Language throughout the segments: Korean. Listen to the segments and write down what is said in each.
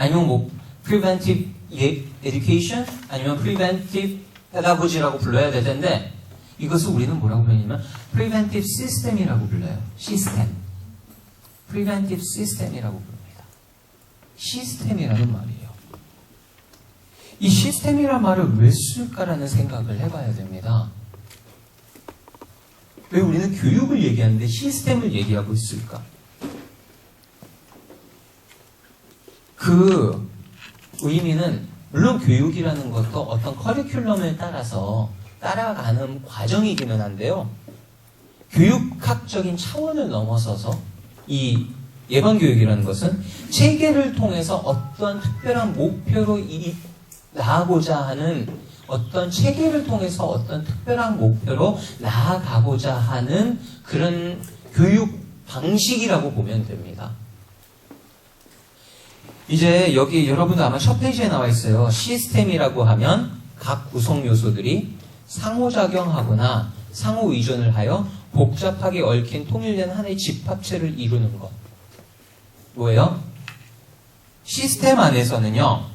아니면 뭐 preventive education 아니면 preventive pedagogy라고 불러야 될 텐데 이것을 우리는 뭐라고 부르냐면 preventive system이라고 불러요. 시스템. preventive system이라고 부릅니다. 시스템이라는 말이에요. 이 시스템이란 말을 왜 쓸까라는 생각을 해봐야 됩니다. 왜 우리는 교육을 얘기하는데 시스템을 얘기하고 있을까? 그 의미는 물론 교육이라는 것도 어떤 커리큘럼을 따라서 따라가는 과정이기는 한데요. 교육학적인 차원을 넘어서서 이 예방교육이라는 것은 체계를 통해서 어떠한 특별한 목표로 나아가고자 하는 어떤 체계를 통해서 어떤 특별한 목표로 나아가고자 하는 그런 교육 방식이라고 보면 됩니다. 이제 여기 여러분도 아마 첫 페이지에 나와 있어요. 시스템이라고 하면 각 구성 요소들이 상호작용하거나 상호의존을 하여 복잡하게 얽힌 통일된 하나의 집합체를 이루는 것. 뭐예요? 시스템 안에서는요.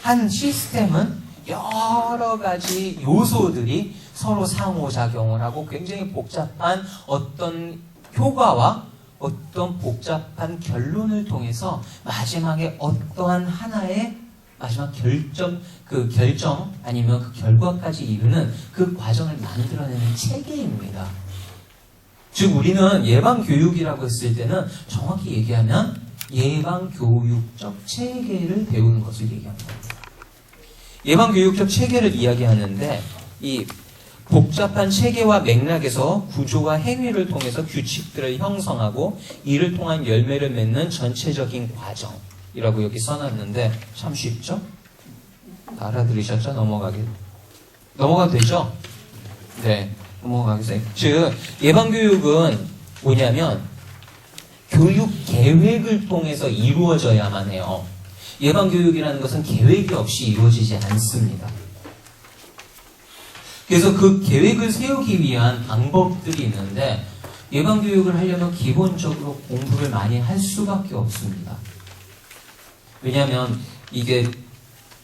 한 시스템은 여러 가지 요소들이 서로 상호작용을 하고 굉장히 복잡한 어떤 효과와 어떤 복잡한 결론을 통해서 마지막에 어떠한 하나의 마지막 결정 아니면 그 결과까지 이루는 그 과정을 만들어내는 체계입니다. 즉 우리는 예방교육이라고 했을 때는 정확히 얘기하면 예방교육적 체계를 배우는 것을 얘기합니다. 예방교육적 체계를 이야기하는데 이 복잡한 체계와 맥락에서 구조와 행위를 통해서 규칙들을 형성하고 이를 통한 열매를 맺는 전체적인 과정이라고 여기 써놨는데 참 쉽죠? 다 알아들으셨죠? 넘어가도 되죠? 네, 넘어가겠습니다. 즉 예방교육은 뭐냐면 교육 계획을 통해서 이루어져야만 해요. 예방교육이라는 것은 계획이 없이 이루어지지 않습니다. 그래서 그 계획을 세우기 위한 방법들이 있는데 예방교육을 하려면 기본적으로 공부를 많이 할 수밖에 없습니다. 왜냐하면 이게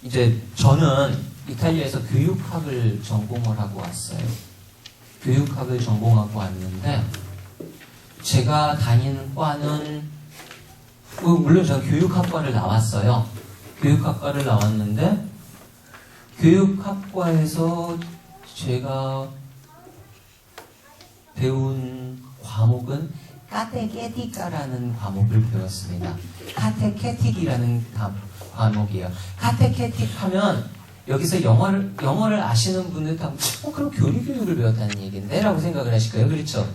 이제 저는 이탈리아에서 교육학을 전공을 하고 왔어요. 교육학을 전공하고 왔는데 제가 다니는 과는 물론 저는 교육학과를 나왔어요. 교육학과를 나왔는데 교육학과에서 제가 배운 과목은 카테케티카라는 과목을 배웠습니다. 카테케틱이라는 과목이에요. 카테케틱 하면 여기서 영어를 아시는 분들 다 그럼 교리교육을 배웠다는 얘기인데? 라고 생각을 하실 거예요. 그렇죠?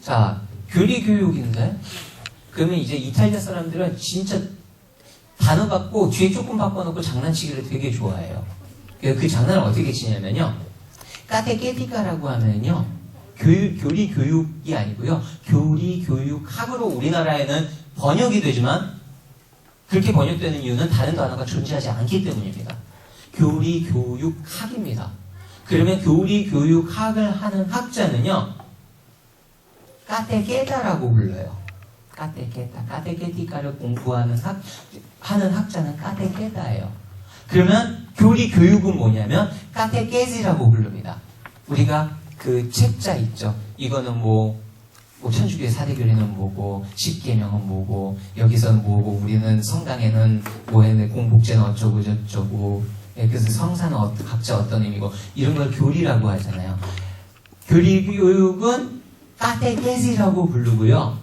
자, 교리교육인데 그러면 이제 이탈리아 사람들은 진짜 단어 갖고 뒤에 조금 바꿔놓고 장난치기를 되게 좋아해요. 그 장난을 어떻게 치냐면요. 카테케티카라고 하면요. 교리 교육이 아니고요. 교리 교육학으로 우리나라에는 번역이 되지만 그렇게 번역되는 이유는 다른 단어가 존재하지 않기 때문입니다. 교리 교육학입니다. 그러면 교리 교육학을 하는 학자는요. 카테케타라고 불러요. 카테케타. 카테케티카를 공부하는 학자는 카테케타예요. 그러면 교리 교육은 뭐냐면 카테케지라고 부릅니다. 우리가 그 책자 있죠. 이거는 뭐 천주교의 사대교리는 뭐고 십계명은 뭐고 여기서는 뭐고 우리는 성당에는 뭐에 공복제는 어쩌고 저쩌고 그래서 성사는 각자 어떤 의미고 이런 걸 교리라고 하잖아요. 교리 교육은 카테케지라고 부르고요.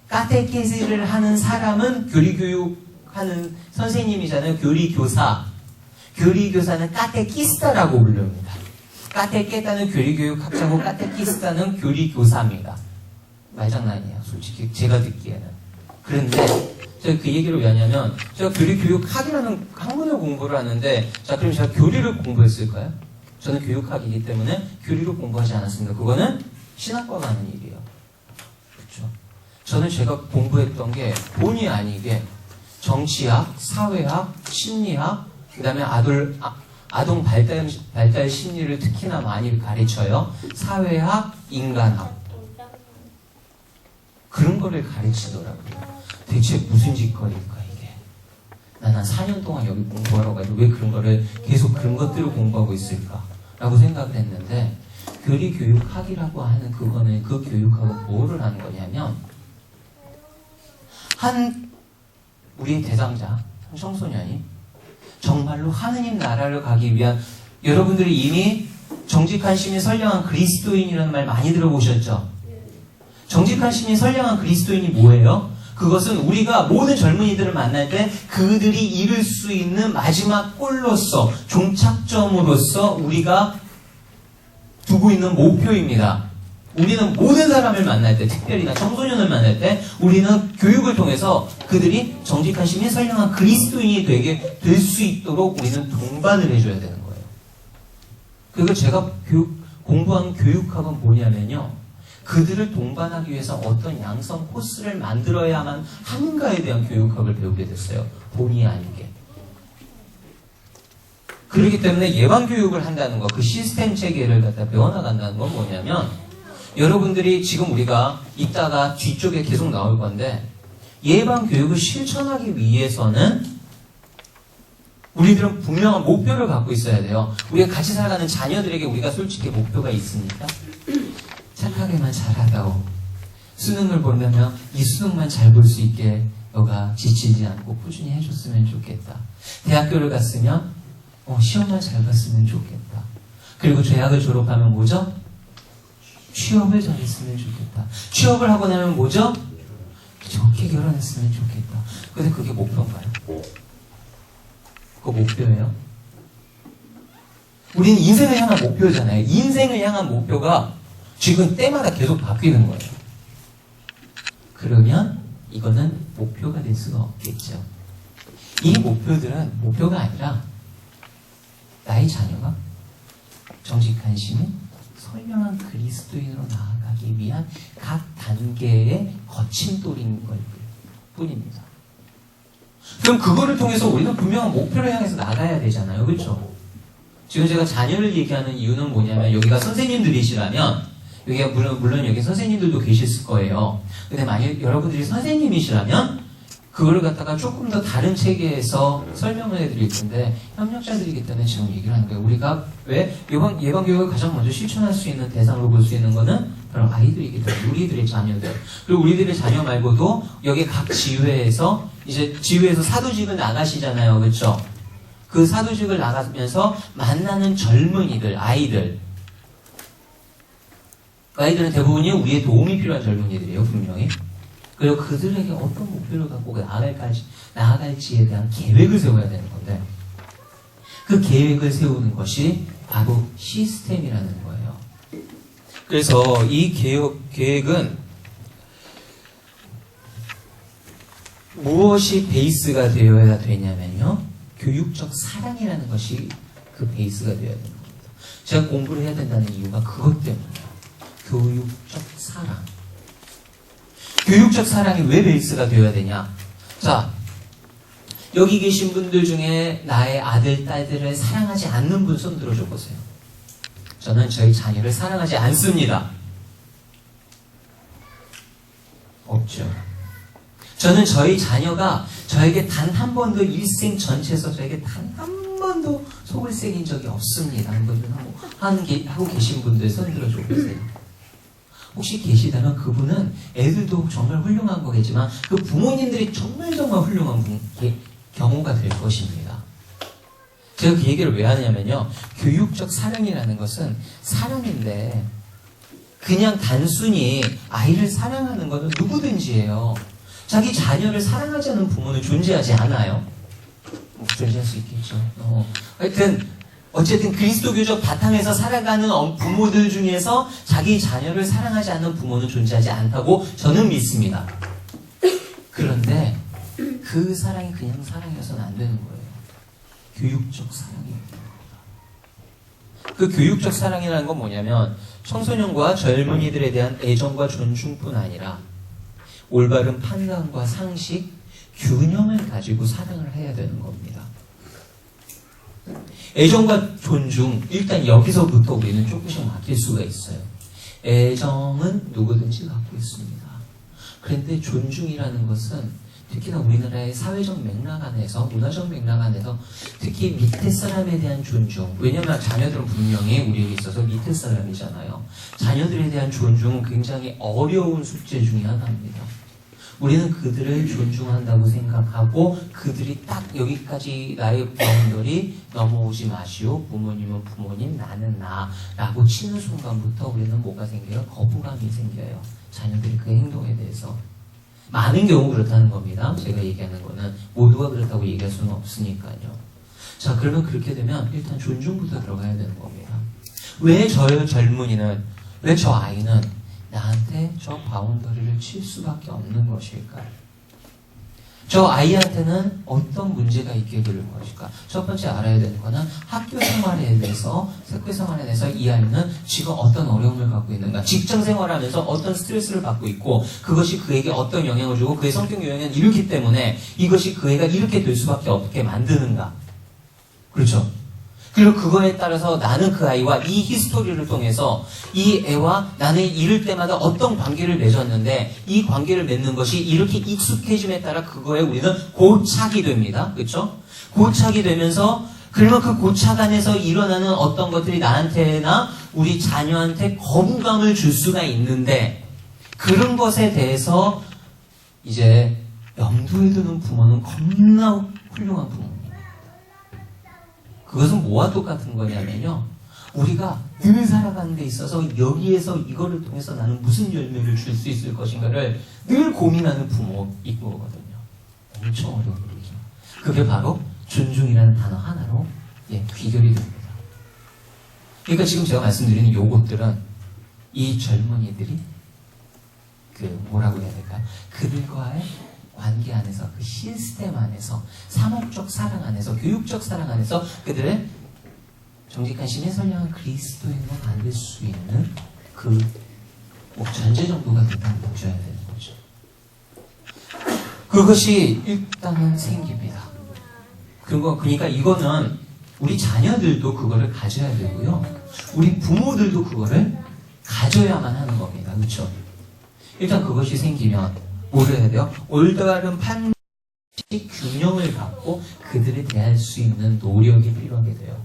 카테케지를 하는 사람은 교리 교육하는 선생님이잖아요. 교리교사. 교리교사는 카테키스타라고 부릅니다. 카테케타는 교리교육학자고 카테키스타는 교리교사입니다. 말장난이에요. 솔직히 제가 듣기에는. 그런데 제가 그 얘기를 왜 하냐면 제가 교리교육학이라는 학문을 공부를 하는데 자 그럼 제가 교리를 공부했을까요? 저는 교육학이기 때문에 교리를 공부하지 않았습니다. 그거는 신학과가 하는 일이에요. 그렇죠? 저는 제가 공부했던 게 본의 아니게 정치학, 사회학, 심리학, 그 다음에 아동 발달 심리를 특히나 많이 가르쳐요. 사회학, 인간학. 그런 거를 가르치더라고요. 대체 무슨 짓거리일까, 이게? 난 한 4년 동안 여기 공부하러 가지고 왜 그런 거를 계속 그런 것들을 공부하고 있을까? 라고 생각을 했는데, 교리교육학이라고 하는 그거는 그 교육학은 뭐를 하는 거냐면, 우리의 대상자, 한 청소년이 정말로 하느님 나라를 가기 위한, 여러분들이 이미 정직한 시민 선량한 그리스도인이라는 말 많이 들어보셨죠? 정직한 시민 선량한 그리스도인이 뭐예요? 그것은 우리가 모든 젊은이들을 만날 때 그들이 이룰 수 있는 마지막 골로서, 종착점으로서 우리가 두고 있는 목표입니다. 우리는 모든 사람을 만날 때, 특별히 청소년을 만날 때 우리는 교육을 통해서 그들이 정직한 시민 선량한 그리스도인이 되게 될 수 있도록 우리는 동반을 해줘야 되는 거예요. 그리고 제가 공부한 교육학은 뭐냐면요, 그들을 동반하기 위해서 어떤 양성 코스를 만들어야만 하는가에 대한 교육학을 배우게 됐어요. 본의 아니게. 그렇기 때문에 예방교육을 한다는 거, 그 시스템 체계를 갖다 배워나간다는 건 뭐냐면, 여러분들이 지금 우리가 이따가 뒤쪽에 계속 나올 건데, 예방교육을 실천하기 위해서는 우리들은 분명한 목표를 갖고 있어야 돼요. 우리가 같이 살아가는 자녀들에게 우리가 솔직히 목표가 있습니까? 착하게만 잘하다오. 수능을 보려면 이 수능만 잘 볼 수 있게 너가 지치지 않고 꾸준히 해줬으면 좋겠다. 대학교를 갔으면 시험만 잘 봤으면 좋겠다. 그리고 대학을 졸업하면 뭐죠? 취업을 잘했으면 좋겠다. 취업을 하고 나면 뭐죠? 좋게 결혼했으면 좋겠다. 근데 그게 목표인가요? 그거 목표예요? 우리는 인생을 향한 목표잖아요. 인생을 향한 목표가 지금 때마다 계속 바뀌는 거예요. 그러면 이거는 목표가 될 수가 없겠죠. 이 목표들은 목표가 아니라 나의 자녀가 정직한 시민, 선량한 그리스도인으로 나아가기 위한 각 단계의 거침돌인 걸 뿐입니다. 그럼 그거를 통해서 우리는 분명한 목표를 향해서 나가야 되잖아요. 그렇죠? 지금 제가 자녀를 얘기하는 이유는 뭐냐면, 여기가 선생님들이시라면, 여기가 물론 여기 선생님들도 계셨을 거예요. 근데 만약 여러분들이 선생님이시라면 그거를 갖다가 조금 더 다른 체계에서 설명을 해드릴 텐데, 협력자들이기 때문에 지금 얘기를 하는 거예요. 우리가 왜 예방교육을 가장 먼저 실천할 수 있는 대상으로 볼 수 있는 거는 바로 아이들이기 때문에, 우리들의 자녀들. 그리고 우리들의 자녀 말고도 여기 각 지회에서, 이제 지회에서 사도직을 나가시잖아요. 그렇죠? 그 사도직을 나가면서 만나는 젊은이들, 아이들은 대부분이 우리의 도움이 필요한 젊은이들이에요, 분명히. 그리고 그들에게 어떤 목표를 갖고 나아갈지에 대한 계획을 세워야 되는 건데, 그 계획을 세우는 것이 바로 시스템이라는 거예요. 그래서 이 계획은 무엇이 베이스가 되어야 되냐면요, 교육적 사랑이라는 것이 그 베이스가 되어야 되는 겁니다. 제가 공부를 해야 된다는 이유가 그것 때문이에요. 교육적 사랑. 교육적 사랑이 왜 베이스가 되어야 되냐? 자, 여기 계신 분들 중에 나의 아들, 딸들을 사랑하지 않는 분 손 들어줘 보세요. 저는 저희 자녀를 사랑하지 않습니다. 없죠. 저는 저희 자녀가 저에게 단 한 번도 일생 전체에서 저에게 단 한 번도 속을 새긴 적이 없습니다. 한 분들 하고 계신 분들 손 들어줘 보세요. 혹시 계시다면 그분은 애들도 정말 훌륭한 거겠지만 그 부모님들이 정말 훌륭한 경우가 될 것입니다. 제가 그 얘기를 왜 하냐면요, 교육적 사랑이라는 것은 사랑인데 그냥 단순히 아이를 사랑하는 것은 누구든지예요. 자기 자녀를 사랑하지 않는 부모는 존재하지 않아요. 존재할 수 있겠죠. 어쨌든 그리스도교적 바탕에서 살아가는 부모들 중에서 자기 자녀를 사랑하지 않는 부모는 존재하지 않다고 저는 믿습니다. 그런데 그 사랑이 그냥 사랑이어서는 안 되는 거예요. 교육적 사랑입니다. 그 교육적 사랑이라는 건 뭐냐면, 청소년과 젊은이들에 대한 애정과 존중뿐 아니라 올바른 판단과 상식, 균형을 가지고 사랑을 해야 되는 겁니다. 애정과 존중, 일단 여기서부터 우리는 조금씩 맡길 수가 있어요. 애정은 누구든지 갖고 있습니다. 그런데 존중이라는 것은 특히나 우리나라의 사회적 맥락 안에서, 문화적 맥락 안에서 특히 밑에 사람에 대한 존중. 왜냐하면 자녀들은 분명히 우리에게 있어서 밑에 사람이잖아요. 자녀들에 대한 존중은 굉장히 어려운 숙제 중에 하나입니다. 우리는 그들을 존중한다고 생각하고 그들이 딱 여기까지 나의 바운더리 넘어오지 마시오. 부모님은 부모님, 나는 나라고 치는 순간부터 우리는 뭐가 생겨요? 거부감이 생겨요. 자녀들이 그 행동에 대해서. 많은 경우 그렇다는 겁니다. 제가 얘기하는 거는 모두가 그렇다고 얘기할 수는 없으니까요. 자, 그러면 그렇게 되면 일단 존중부터 들어가야 되는 겁니다. 왜 저 젊은이는, 왜 저 아이는 나한테 저 바운더리를 칠 수밖에 없는 것일까요? 저 아이한테는 어떤 문제가 있게 될 것일까? 첫 번째 알아야 되는 거는 학교 생활에 대해서 이 아이는 지금 어떤 어려움을 갖고 있는가? 직장 생활하면서 어떤 스트레스를 받고 있고 그것이 그에게 어떤 영향을 주고 그의 성격 유형은 이렇기 때문에 이것이 그 애가 이렇게 될 수밖에 없게 만드는가? 그렇죠? 그리고 그거에 따라서 나는 그 아이와 이 히스토리를 통해서 이 애와 나는 이럴 때마다 어떤 관계를 맺었는데 이 관계를 맺는 것이 이렇게 익숙해짐에 따라 그거에 우리는 고착이 됩니다. 그렇죠? 고착이 되면서 그러면 그 고착 안에서 일어나는 어떤 것들이 나한테나 우리 자녀한테 거부감을 줄 수가 있는데 그런 것에 대해서 이제 염두에 두는 부모는 겁나 훌륭한 부모입니다. 그것은 뭐와 똑같은 거냐면요. 우리가 늘 살아가는 데 있어서 여기에서 이거를 통해서 나는 무슨 열매를 줄 수 있을 것인가를 늘 고민하는 부모인 거거든요. 엄청 어려운 일이죠. 그게 바로 존중이라는 단어 하나로 귀결이 됩니다. 그러니까 지금 제가 말씀드리는 요것들은 이 젊은이들이 뭐라고 해야 될까요? 그들과의 관계 안에서, 그 시스템 안에서, 사목적 사랑 안에서, 교육적 사랑 안에서 그들의 정직한 신의 선량한 그리스도인으로 만들 수 있는 그 전제 정도가 일단 보셔야 되는 거죠. 그것이 일단은 생깁니다. 그러니까 이거는 우리 자녀들도 그거를 가져야 되고요. 우리 부모들도 그거를 가져야만 하는 겁니다. 그렇죠? 일단 그것이 생기면 뭐를 해야 돼요? 올바른 판단이 균형을 갖고 그들에 대할 수 있는 노력이 필요하게 돼요.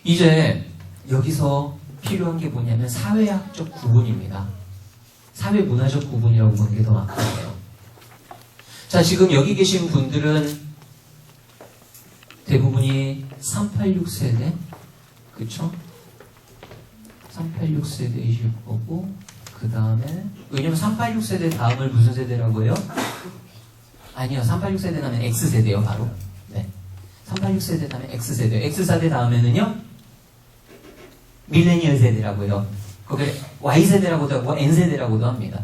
이제 여기서 필요한 게 뭐냐면 사회학적 구분입니다. 사회문화적 구분이라고 보는 게 더 맞거든요. 자, 지금 여기 계신 분들은 대부분이 386 세대, 그쵸? 386 세대이실 거고, 그 다음에, 왜냐면 386 세대 다음을 무슨 세대라고 해요? 아니요, 386 세대 다음에 X세대요, 바로. 네. 386 세대 다음에 X세대요. X세대 다음에는요, 밀레니얼 세대라고 해요. 거기에 Y세대라고도 하고 N세대라고도 합니다.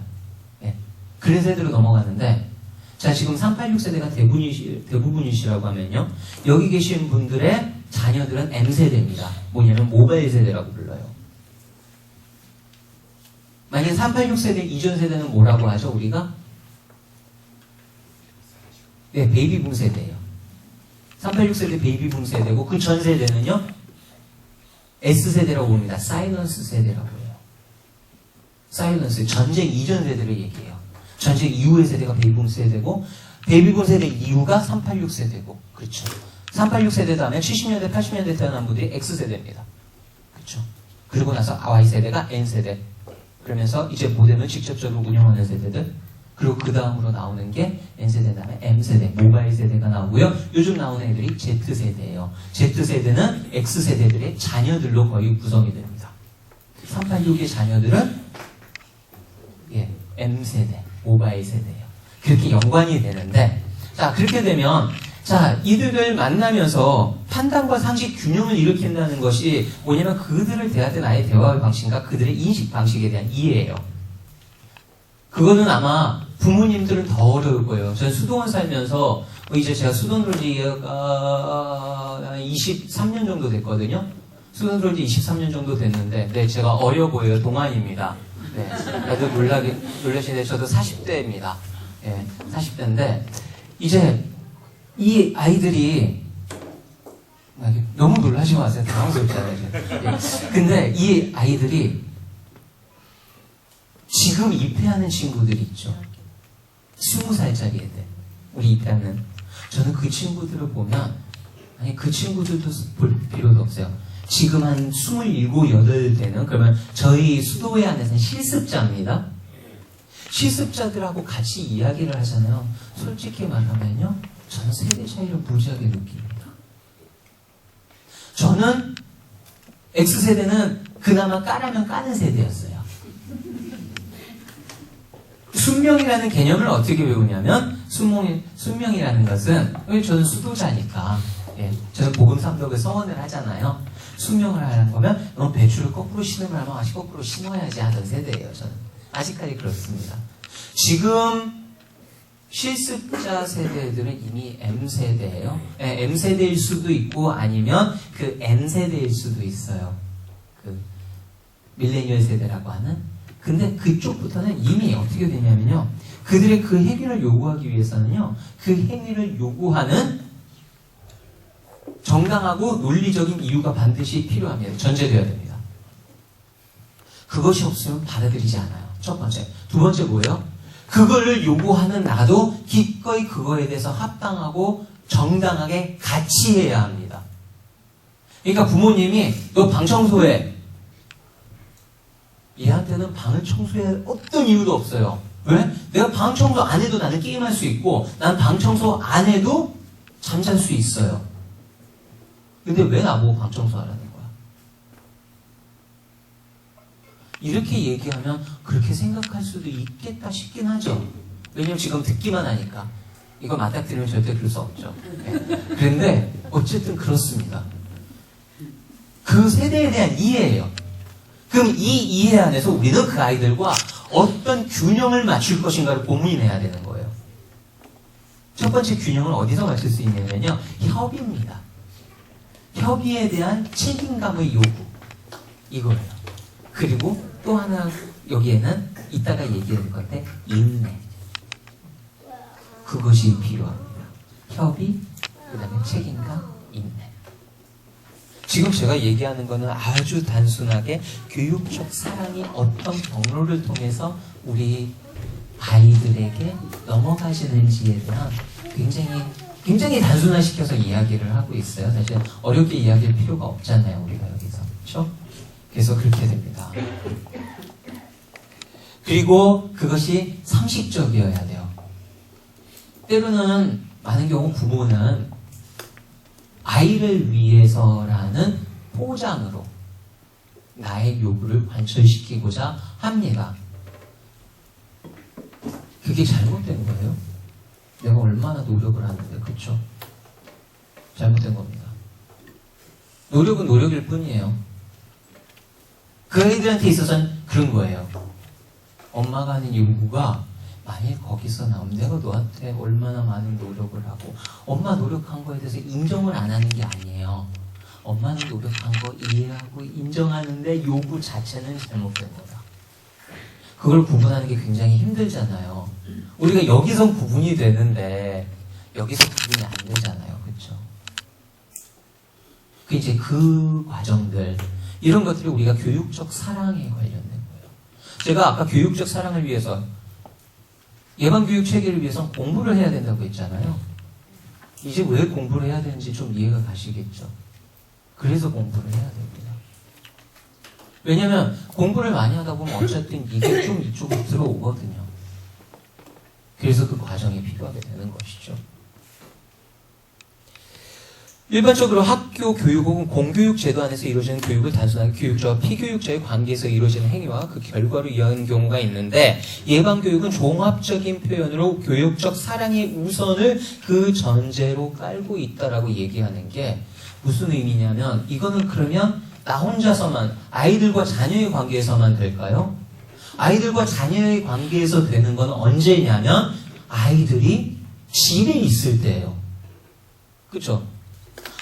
네. 그런 세대로 넘어가는데, 자, 지금 386 세대가 대부분이시라고 하면요, 여기 계신 분들의 자녀들은 M세대입니다. 뭐냐면 모바일 세대라고 불러요. 만약 386 세대 이전 세대는 뭐라고 하죠, 우리가? 네, 베이비붐 세대예요. 386 세대 베이비붐 세대고 그 전 세대는요, S세대라고 봅니다. 사일런스 세대라고 해요. 사일런스, 전쟁 이전 세대를 얘기해요. 전쟁 이후의 세대가 베이비붐 세대고 베이비붐 세대 이후가 386 세대고, 그렇죠. 386 세대 다음에 70년대, 80년대 태어난 분들이 X세대입니다. 그렇죠. 그리고 나서 Y세대가 N세대. 그러면서 이제 모뎀을 직접적으로 운영하는 세대들, 그리고 그 다음으로 나오는 게 N세대 다음에 M세대, 모바일 세대가 나오고요. 요즘 나오는 애들이 Z세대예요. Z세대는 X세대들의 자녀들로 거의 구성이 됩니다. 386의 자녀들은 M세대, 모바일 세대예요. 그렇게 연관이 되는데, 자, 그렇게 되면 자, 이들을 만나면서 판단과 상식 균형을 일으킨다는 것이 뭐냐면 그들을 대할 때 나의 대화의 방식과 그들의 인식 방식에 대한 이해예요. 그거는 아마 부모님들은 더 어려울 거예요. 저는 수도원 살면서 이제 제가 수도원 들어온 지가 23년 정도 됐거든요. 수도원 들어온 지 23년 정도 됐는데 네, 제가 어려 보여요. 동안입니다. 네, 다들 놀라시는데 저도 40대입니다. 네, 40대인데 이제 이 아이들이 너무 놀라지 마세요. 당황스럽잖아요. 근데 이 아이들이 지금 입회하는 친구들이 있죠. 20살짜리 애들, 우리 입학은. 저는 그 친구들을 보면, 아니, 그 친구들도 볼 필요도 없어요. 지금 한 27, 8대는 그러면 저희 수도회 안에서는 실습자입니다. 실습자들하고 같이 이야기를 하잖아요. 솔직히 말하면요, 저는 세대 차이를 무지하게 느낍니다. 저는 X세대는 그나마 까라면 까는 세대였어요. 순명이라는 개념을 어떻게 배우냐면, 순명이라는 것은, 저는 수도자니까, 예, 저는 복음 삼덕을 서원을 하잖아요. 순명을 하는 거면, 넌 배추를 거꾸로 신으면 하면 아직 거꾸로 신어야지 하던 세대예요, 저는. 아직까지 그렇습니다. 지금 실습자 세대들은 이미 M세대예요. 예, M세대일 수도 있고 아니면 그 N세대일 수도 있어요. 그 밀레니얼 세대라고 하는. 근데 그쪽부터는 이미 어떻게 되냐면요. 그들의 그 행위를 요구하기 위해서는요. 그 행위를 요구하는 정당하고 논리적인 이유가 반드시 필요합니다. 전제되어야 됩니다. 그것이 없으면 받아들이지 않아요. 첫 번째. 두 번째 뭐예요? 그거를 요구하는 나도 기꺼이 그거에 대해서 합당하고 정당하게 같이 해야 합니다. 그러니까 부모님이 너 방 청소해. 얘한테는 방을 청소할 어떤 이유도 없어요. 왜? 내가 방 청소 안 해도 나는 게임할 수 있고 난 방 청소 안 해도 잠잘 수 있어요. 근데 왜 나보고 방 청소하라는 거야? 이렇게 얘기하면 그렇게 생각할 수도 있겠다 싶긴 하죠. 왜냐면 지금 듣기만 하니까. 이거 맞닥뜨리면 절대 그럴 수 없죠. 네. 그런데 어쨌든 그렇습니다. 그 세대에 대한 이해예요. 그럼 이 이해 안에서 우리는 그 아이들과 어떤 균형을 맞출 것인가를 고민해야 되는 거예요. 첫 번째 균형을 어디서 맞출 수 있냐면요. 협의입니다. 협의에 대한 책임감의 요구. 이거예요. 그리고 또 하나 여기에는 이따가 얘기할 건데 인내. 그것이 필요합니다. 협의, 그 다음에 책임감, 인내. 지금 제가 얘기하는 거는 아주 단순하게 교육적 사랑이 어떤 경로를 통해서 우리 아이들에게 넘어가시는지에 대한 굉장히 단순화시켜서 이야기를 하고 있어요. 사실 어렵게 이야기할 필요가 없잖아요. 우리가 여기서. 그렇죠? 그래서 그렇게 됩니다. 그리고 그것이 상식적이어야 돼요. 때로는 많은 경우 부모는 아이를 위해서라는 포장으로 나의 요구를 관철시키고자 합니다. 그게 잘못된 거예요. 내가 얼마나 노력을 하는데, 그렇죠? 잘못된 겁니다. 노력은 노력일 뿐이에요. 그 아이들한테 있어서는 그런 거예요. 엄마가 하는 요구가 만일 거기서 나오면 내가 너한테 얼마나 많은 노력을 하고 엄마 노력한 거에 대해서 인정을 안 하는 게 아니에요. 엄마는 노력한 거 이해하고 인정하는데 요구 자체는 잘못된 거다. 그걸 구분하는 게 굉장히 힘들잖아요. 우리가 여기선 구분이 되는데 여기서 구분이 안 되잖아요. 그렇죠? 그 이제 그 과정들 이런 것들이 우리가 교육적 사랑에 관련된 거예요. 제가 아까 교육적 사랑을 위해서 예방교육 체계를 위해서 공부를 해야 된다고 했잖아요. 이제 왜 공부를 해야 되는지 좀 이해가 가시겠죠. 그래서 공부를 해야 됩니다. 왜냐면 공부를 많이 하다 보면 어쨌든 이게 좀 이쪽으로 들어오거든요. 그래서 그 과정이 필요하게 되는 것이죠. 일반적으로 학교 교육 혹은 공교육 제도 안에서 이루어지는 교육을 단순하게 교육자와 피교육자의 관계에서 이루어지는 행위와 그 결과로 이해하는 경우가 있는데 예방교육은 종합적인 표현으로 교육적 사랑의 우선을 그 전제로 깔고 있다라고 얘기하는 게 무슨 의미냐면 이거는 그러면 나 혼자서만 아이들과 자녀의 관계에서만 될까요? 아이들과 자녀의 관계에서 되는 건 언제냐면 아이들이 집에 있을 때예요. 그렇죠?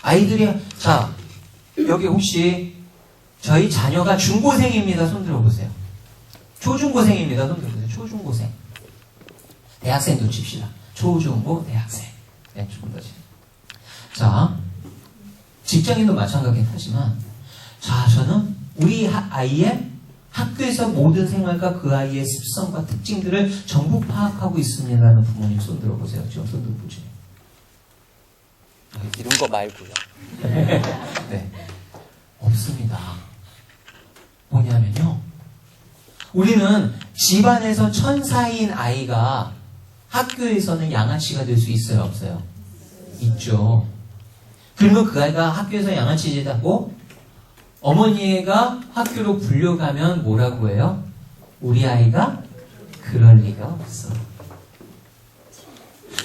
아이들이 자 여기 혹시 저희 자녀가 중고생입니다. 손 들어보세요. 초중고생입니다. 손 들어보세요. 초중고생. 대학생도 칩시다. 초중고 대학생. 네, 조금 더. 자 직장인도 마찬가지긴 하지만 자 저는 우리 아이의 학교에서 모든 생활과 그 아이의 습성과 특징들을 전부 파악하고 있습니다라는 부모님 손 들어보세요. 지금 손 들어보세요. 이런 거 말고요. 네. 없습니다. 뭐냐면요. 우리는 집안에서 천사인 아이가 학교에서는 양아치가 될 수 있어요? 없어요? 있죠. 그러면 그 아이가 학교에서 양아치 짓하고 어머니가 학교로 불려가면 뭐라고 해요? 우리 아이가 그럴 리가 없어.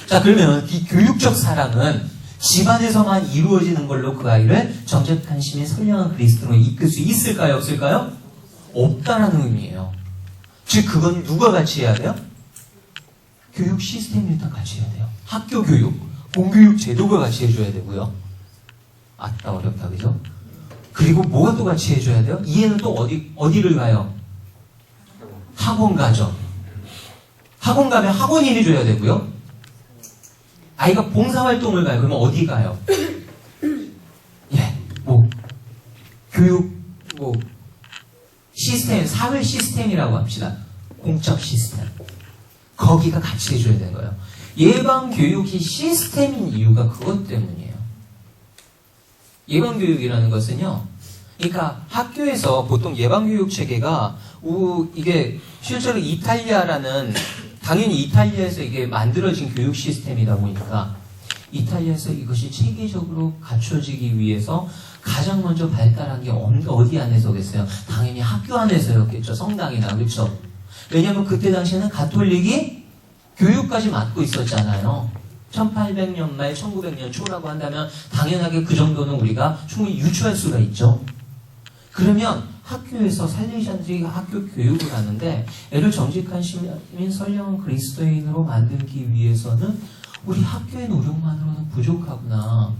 자, 그러면 이 교육적 사랑은 집안에서만 이루어지는 걸로 그 아이를 정직한 시민 선량한 그리스도로 이끌 수 있을까요? 없을까요? 없다라는 의미예요. 즉 그건 누가 같이 해야 돼요? 교육 시스템이 일단 같이 해야 돼요. 학교 교육, 공교육 제도가 같이 해줘야 되고요. 아따 어렵다 그죠? 그리고 뭐가 또 같이 해줘야 돼요? 이해는 또 어디를 가요? 학원 가죠. 학원 가면 학원인이 줘야 되고요. 아이가 봉사활동을 가요. 그러면 어디 가요? 예, 교육, 시스템, 사회 시스템이라고 합시다. 공적 시스템. 거기가 같이 해줘야 되는 거예요. 예방교육이 시스템인 이유가 그것 때문이에요. 예방교육이라는 것은요, 그러니까 학교에서 보통 예방교육 체계가, 이게 실제로 이탈리아라는, 당연히 이탈리아에서 이게 만들어진 교육 시스템이다 보니까, 이탈리아에서 이것이 체계적으로 갖춰지기 위해서 가장 먼저 발달한 게 어디 안에서겠어요? 당연히 학교 안에서였겠죠. 성당이나, 그렇죠? 왜냐하면 그때 당시에는 가톨릭이 교육까지 맡고 있었잖아요. 1800년 말 1900년 초라고 한다면 당연하게 그 정도는 우리가 충분히 유추할 수가 있죠. 그러면 학교에서 살리자들이 학교 교육을 하는데 애를 정직한 시민 선량한 그리스도인으로 만들기 위해서는 우리 학교의 노력만으로는 부족하구나.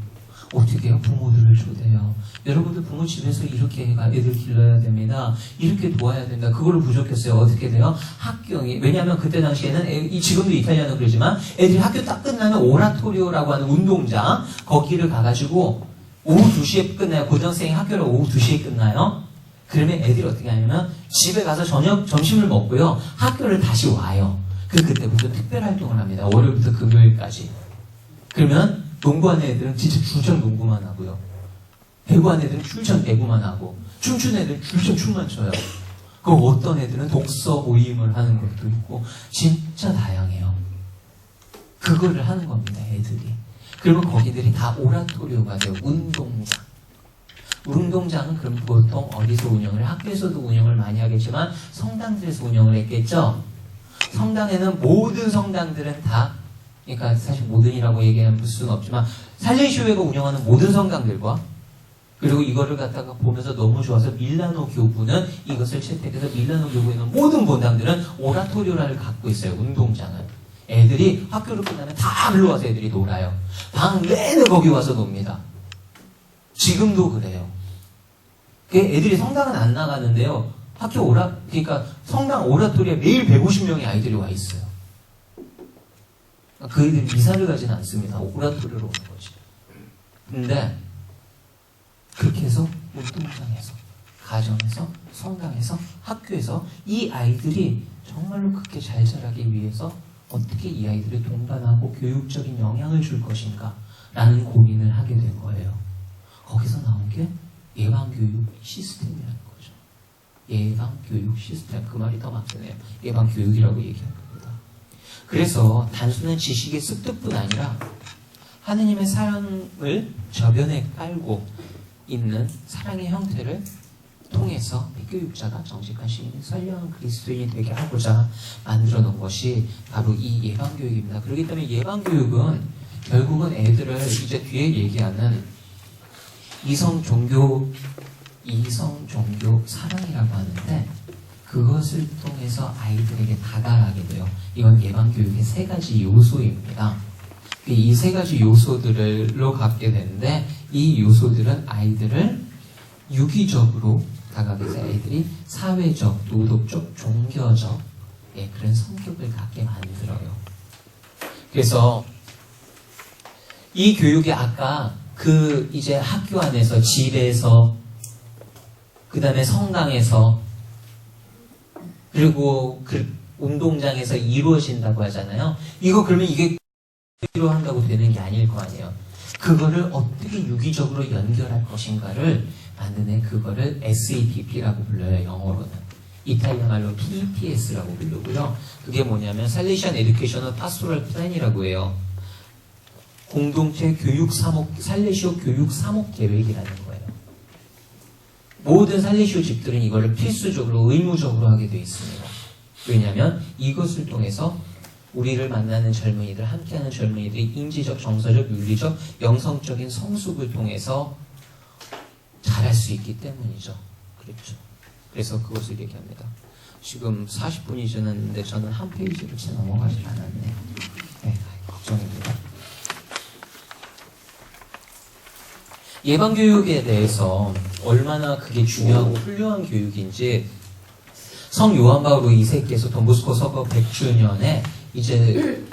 어떻게 해요? 부모들을 초대해요. 여러분들 부모 집에서 이렇게 애들 길러야 됩니다. 이렇게 도와야 된다. 그걸로 부족했어요. 어떻게 돼요? 학교에. 왜냐하면 그때 당시에는 지금도 이탈리아는 그러지만 애들이 학교 딱 끝나면 오라토리오라고 하는 운동장 거기를 가가지고 오후 2시에 끝나요. 고등학생이 학교를 오후 2시에 끝나요. 그러면 애들이 어떻게 하냐면 집에 가서 점심을 먹고요. 학교를 다시 와요. 그때부터 특별 활동을 합니다. 월요일부터 금요일까지. 그러면 농구하는 애들은 진짜 줄전 농구만 하고요. 배구하는 애들은 줄전 배구만 하고, 춤추는 애들은 줄전 춤만 춰요. 그리고 어떤 애들은 독서 모임을 하는 것도 있고, 진짜 다양해요. 그거를 하는 겁니다, 애들이. 그리고 거기들이 다 오라토리오가 돼요. 운동장. 운동장은 그럼 보통 어디서 운영을, 학교에서도 운영을 많이 하겠지만, 성당들에서 운영을 했겠죠? 성당에는 모든 성당들은 다 그러니까 사실 모든이라고 얘기할 수는 없지만 살레시오회가 운영하는 모든 성당들과 그리고 이거를 갖다가 보면서 너무 좋아서 밀라노 교구는 이것을 채택해서 밀라노 교구에 있는 모든 본당들은 오라토리오를 갖고 있어요. 운동장은. 애들이 학교를 끝나면 다 일로 와서 애들이 놀아요. 방 내내 거기 와서 놉니다. 지금도 그래요. 애들이 성당은 안 나가는데요. 그러니까 성당 오라토리오에 매일 150명의 아이들이 와 있어요. 그 애들이 미사를 가지는 않습니다. 오라토리오로 오는 거지. 근데 그렇게 해서 운동장에서, 가정에서, 성당에서, 학교에서 이 아이들이 정말로 그렇게 잘 자라기 위해서 어떻게 이 아이들을 동반하고 교육적인 영향을 줄 것인가 라는 고민을 하게 된 거예요. 거기서 나온 게 예방교육 시스템이라는 거죠. 예방교육 시스템. 그 말이 더 맞네요. 예방교육이라고 얘기합니다. 그래서 단순한 지식의 습득뿐 아니라 하느님의 사랑을 저변에 깔고 있는 사랑의 형태를 통해서 교육자가 정직한 시민이 선량한 그리스도인이 되게 하고자 만들어 놓은 것이 바로 이 예방교육입니다. 그렇기 때문에 예방교육은 결국은 애들을 이제 뒤에 얘기하는 이성 종교 사랑이라고 하는데 그것을 통해서 아이들에게 다가가게 돼요. 이건 예방교육의 3가지 요소입니다. 이 3가지 요소들로 갖게 되는데 이 요소들은 아이들을 유기적으로 다가가게 해서 아이들이 사회적, 노덕적, 종교적 그런 성격을 갖게 만들어요. 그래서 이 교육이 아까 이제 학교 안에서, 집에서, 그 다음에 성당에서 그리고 그 운동장에서 이루어진다고 하잖아요. 이거 그러면 이게 한다고 되는 게 아닐 거 아니에요. 그거를 어떻게 유기적으로 연결할 것인가를 만드는 그거를 SAPP라고 불러요. 영어로는. 이탈리아 말로 PEPS라고 부르고요. 그게 뭐냐면 살레시안 에듀케이셔널 파스토럴 플랜이라고 해요. 공동체 교육 사목, 살레시오 교육 사목 계획이라는 거예요. 모든 살레시오 집들은 이거를 필수적으로 의무적으로 하게 되어 있습니다. 왜냐하면 이것을 통해서 우리를 만나는 젊은이들, 함께하는 젊은이들이 인지적, 정서적, 윤리적, 영성적인 성숙을 통해서 잘할 수 있기 때문이죠. 그렇죠. 그래서 그것을 얘기합니다. 지금 40분이 지났는데 저는 한 페이지를 채 넘어가지 않았네요. 네, 걱정입니다. 예방교육에 대해서 얼마나 그게 중요하고 훌륭한 교육인지 성 요한 바오로 2세께서 돈보스코 서거 100주년에 이제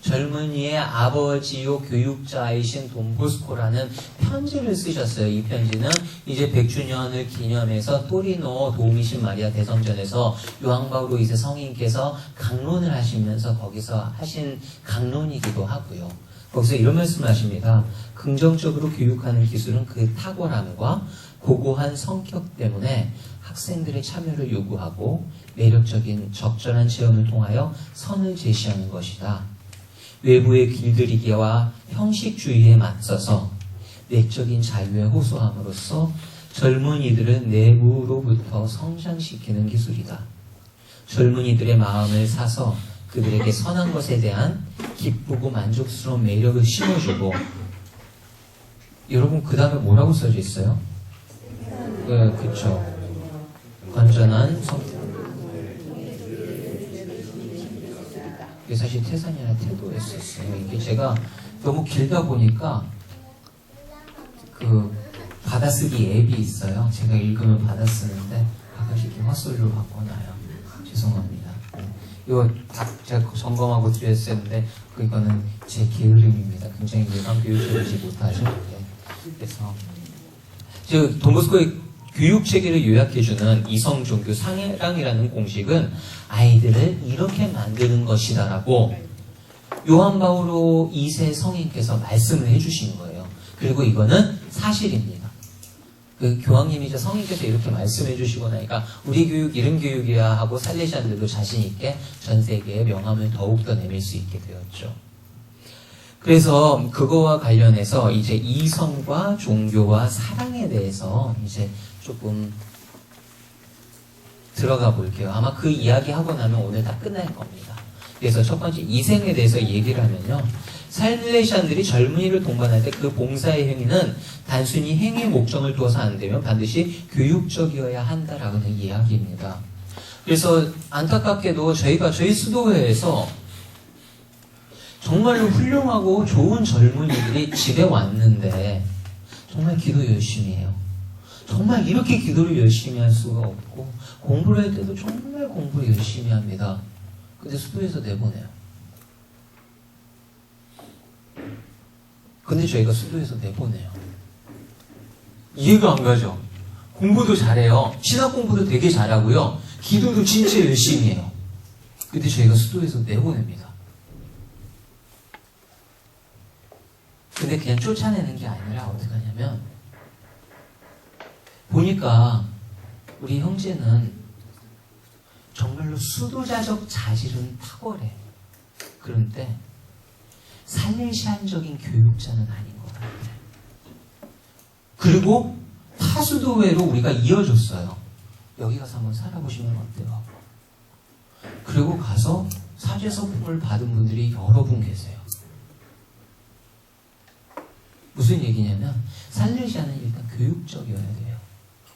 젊은이의 아버지요 교육자이신 돈보스코라는 편지를 쓰셨어요. 이 편지는 이제 100주년을 기념해서 토리노 도미신 마리아 대성전에서 요한 바오로 2세 성인께서 강론을 하시면서 거기서 하신 강론이기도 하고요. 거기서 이런 말씀을 하십니다. 긍정적으로 교육하는 기술은 그 탁월함과 고고한 성격 때문에 학생들의 참여를 요구하고 매력적인 적절한 체험을 통하여 선을 제시하는 것이다. 외부의 길들이기와 형식주의에 맞서서 내적인 자유에 호소함으로써 젊은이들을 내부로부터 성장시키는 기술이다. 젊은이들의 마음을 사서 그들에게 선한 것에 대한 기쁘고 만족스러운 매력을 심어주고, 여러분 그 다음에 뭐라고 써져 있어요? 네, 그쵸. 건전한 성격. 이게 사실 태산이나 태도였었어요. 이게 제가 너무 길다 보니까 그 받아쓰기 앱이 있어요. 제가 읽으면 받아쓰는데 가끔씩 이렇게 헛소리로 바꿔놔요. 죄송합니다. 이거 다 제가 점검하고 드렸었는데 이거는 제 게으름입니다. 굉장히 예방교육을 하지 못하셨는데. 그래서 즉 돈보스코의 교육체계를 요약해주는 이성종교 상해랑이라는 공식은 아이들을 이렇게 만드는 것이다라고 요한 바오로 2세 성인께서 말씀을 해주신 거예요. 그리고 이거는 사실입니다. 그 교황님이자 성인께서 이렇게 말씀해 주시고 나니까 우리 교육 이런 교육이야 하고 살레시안들도 자신 있게 전 세계에 명함을 더욱더 내밀 수 있게 되었죠. 그래서 그거와 관련해서 이제 이성과 종교와 사랑에 대해서 이제 조금 들어가 볼게요. 아마 그 이야기 하고 나면 오늘 다 끝날 겁니다. 그래서 첫 번째 이생에 대해서 얘기를 하면요. 살레시안들이 젊은이를 동반할 때 그 봉사의 행위는 단순히 행위 목적을 두어서 안 되면 반드시 교육적이어야 한다라는 이야기입니다. 그래서 안타깝게도 저희가 저희 수도회에서 정말로 훌륭하고 좋은 젊은이들이 집에 왔는데 정말 기도 열심히 해요. 정말 이렇게 기도를 열심히 할 수가 없고 공부를 할 때도 정말 공부를 열심히 합니다. 근데 수도에서 내보내요. 근데 저희가 수도에서 내보내요. 이해가 안 가죠? 공부도 잘해요. 신학 공부도 되게 잘하고요. 기도도 진짜 열심히 해요. 근데 저희가 수도에서 내보냅니다. 근데 그냥 쫓아내는 게 아니라 어떻게 하냐면 보니까 우리 형제는 정말로 수도자적 자질은 탁월해. 그런데 살레시안적인 교육자는 아닌 것 같아. 그리고 타수도회로 우리가 이어줬어요. 여기 가서 한번 살아보시면 어때요? 그리고 가서 사죄서품을 받은 분들이 여러 분 계세요. 무슨 얘기냐면 살레시안은 일단 교육적이어야 돼요.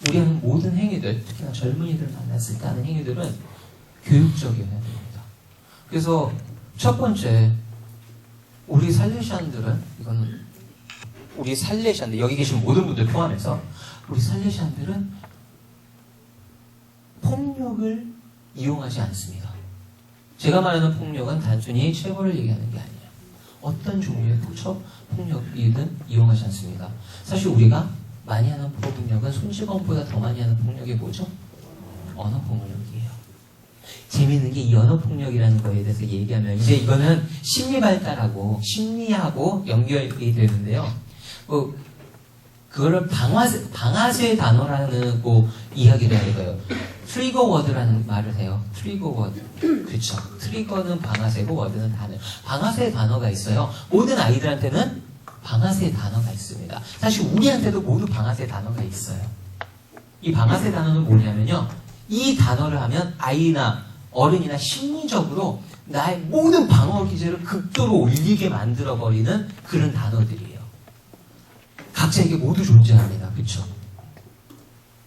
우리 하는 모든 행위들, 특히나 젊은이들 만났을 때 하는 행위들은 교육적이어야 됩니다. 그래서 첫 번째, 우리 살레시안들은, 이거는 우리 살레시안들, 여기 계신 모든 분들 포함해서 우리 살레시안들은 폭력을 이용하지 않습니다. 제가 말하는 폭력은 단순히 체벌을 얘기하는 게 아니에요. 어떤 종류의 폭력이든 이용하지 않습니다. 사실 우리가 많이 하는 폭력은 손찌검보다 더 많이 하는 폭력이 뭐죠? 언어 폭력이에요. 재미있는 게 이 언어 폭력이라는 거에 대해서 얘기하면 이제 이거는 심리 발달하고 심리하고 연결이 되는데요. 그거를 방아쇠 단어라는 이야기를 해야 돼요. 트리거 워드라는 말을 해요. 트리거 워드. 그렇죠. 트리거는 방아쇠고 워드는 단어. 방아쇠 단어가 있어요. 모든 아이들한테는 방아쇠 단어가 있습니다. 사실 우리한테도 모두 방아쇠 단어가 있어요. 이 방아쇠 단어는 뭐냐면요. 이 단어를 하면 아이나 어른이나 심리적으로 나의 모든 방어 기제를 극도로 올리게 만들어버리는 그런 단어들이에요. 각자에게 모두 존재합니다. 그렇죠?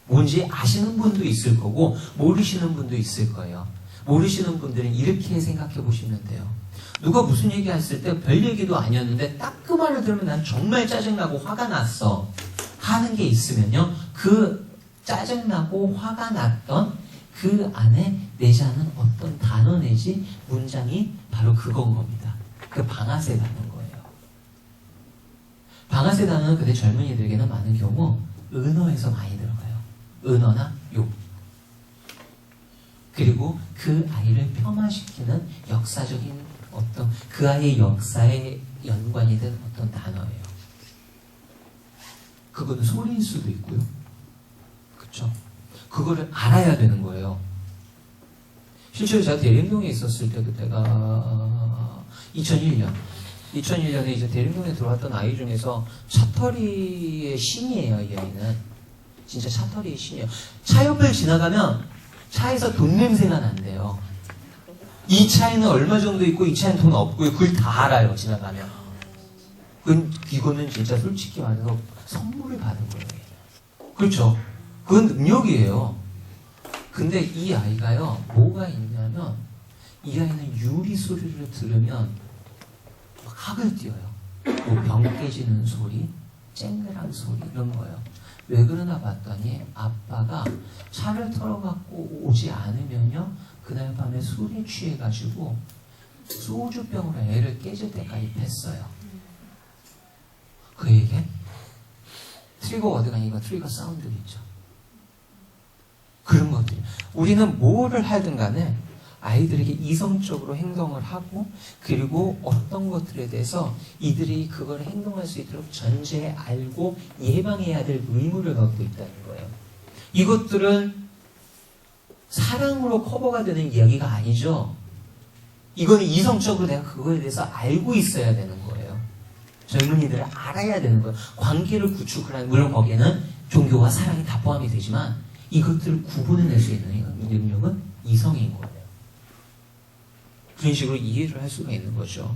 뭔지 아시는 분도 있을 거고 모르시는 분도 있을 거예요. 모르시는 분들은 이렇게 생각해 보시면 돼요. 누가 무슨 얘기 했을 때 별 얘기도 아니었는데 딱 그 말을 들으면 난 정말 짜증나고 화가 났어 하는 게 있으면요. 그 짜증나고 화가 났던 그 안에 내지하는 어떤 단어 내지 문장이 바로 그건 겁니다. 그 방아쇠 단어인 거예요. 방아쇠 단어는 근데 젊은이들에게는 많은 경우 은어에서 많이 들어가요. 은어나 욕. 그리고 그 아이를 폄하시키는 역사적인 어떤 그 아이의 역사에 연관이 된 어떤 단어예요. 그거는 소리일 수도 있고요. 그렇죠? 그거를 알아야 되는 거예요. 실제로 제가 대림동에 있었을 때 그때가 2001년에 이제 대림동에 들어왔던 아이 중에서 차터리의 신이에요. 이 아이는 진짜 차터리의 신이에요. 차 옆을 지나가면 차에서 돈 냄새가 난대요. 이 차에는 얼마 정도 있고 이 차에는 돈 없고요. 그걸 다 알아요. 지나가면. 이거는 진짜 솔직히 말해서 선물을 받은 거예요. 그렇죠? 그건 능력이에요. 근데 이 아이가요, 뭐가 있냐면, 이 아이는 유리 소리를 들으면 막 학을 띄어요. 뭐 병 깨지는 소리, 쨍그랑 소리, 이런 거예요. 왜 그러나 봤더니, 아빠가 차를 털어갖고 오지 않으면요, 그날 밤에 술에 취해가지고, 소주병으로 애를 깨질 때까지 팼어요. 그 얘기? 트리거 워드가 아니고 트리거 사운드겠죠. 그런 것들. 우리는 뭐를 하든 간에 아이들에게 이성적으로 행동을 하고 그리고 어떤 것들에 대해서 이들이 그걸 행동할 수 있도록 전제에 알고 예방해야 될 의무를 갖고 있다는 거예요. 이것들은 사랑으로 커버가 되는 이야기가 아니죠. 이거는 이성적으로 내가 그거에 대해서 알고 있어야 되는 거예요. 젊은이들을 알아야 되는 거예요. 관계를 구축을 하는, 물론 거기에는 종교와 사랑이 다 포함이 되지만 이것들을 구분해낼 수 있는 능력은 이성인 거예요. 그런 식으로 이해를 할 수가 있는 거죠.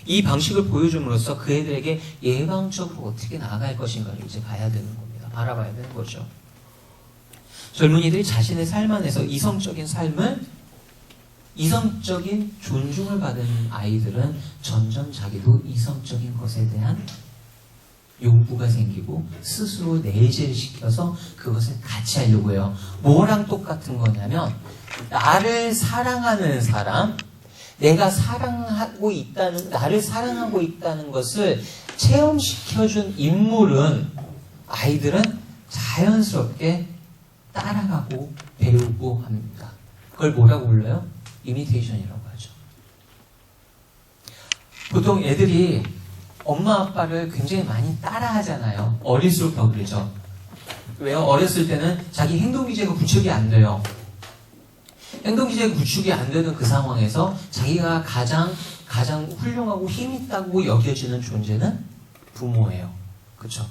이 방식을 보여줌으로써 그 애들에게 예방적으로 어떻게 나아갈 것인가를 이제 봐야 되는 겁니다. 바라봐야 되는 거죠. 젊은이들이 자신의 삶 안에서 이성적인 존중을 받은 아이들은 점점 자기도 이성적인 것에 대한 요구가 생기고 스스로 내재를 시켜서 그것을 같이 하려고 해요. 뭐랑 똑같은 거냐면 나를 사랑하는 사람, 나를 사랑하고 있다는 것을 체험시켜준 인물은 아이들은 자연스럽게 따라가고 배우고 합니다. 그걸 뭐라고 불러요? 이미테이션이라고 하죠. 보통 애들이 엄마 아빠를 굉장히 많이 따라하잖아요. 어릴수록 더 그러죠. 왜요? 어렸을 때는 자기 행동기제가 구축이 안 돼요. 행동기제가 구축이 안 되는 그 상황에서 자기가 가장 훌륭하고 힘있다고 여겨지는 존재는 부모예요. 그렇죠?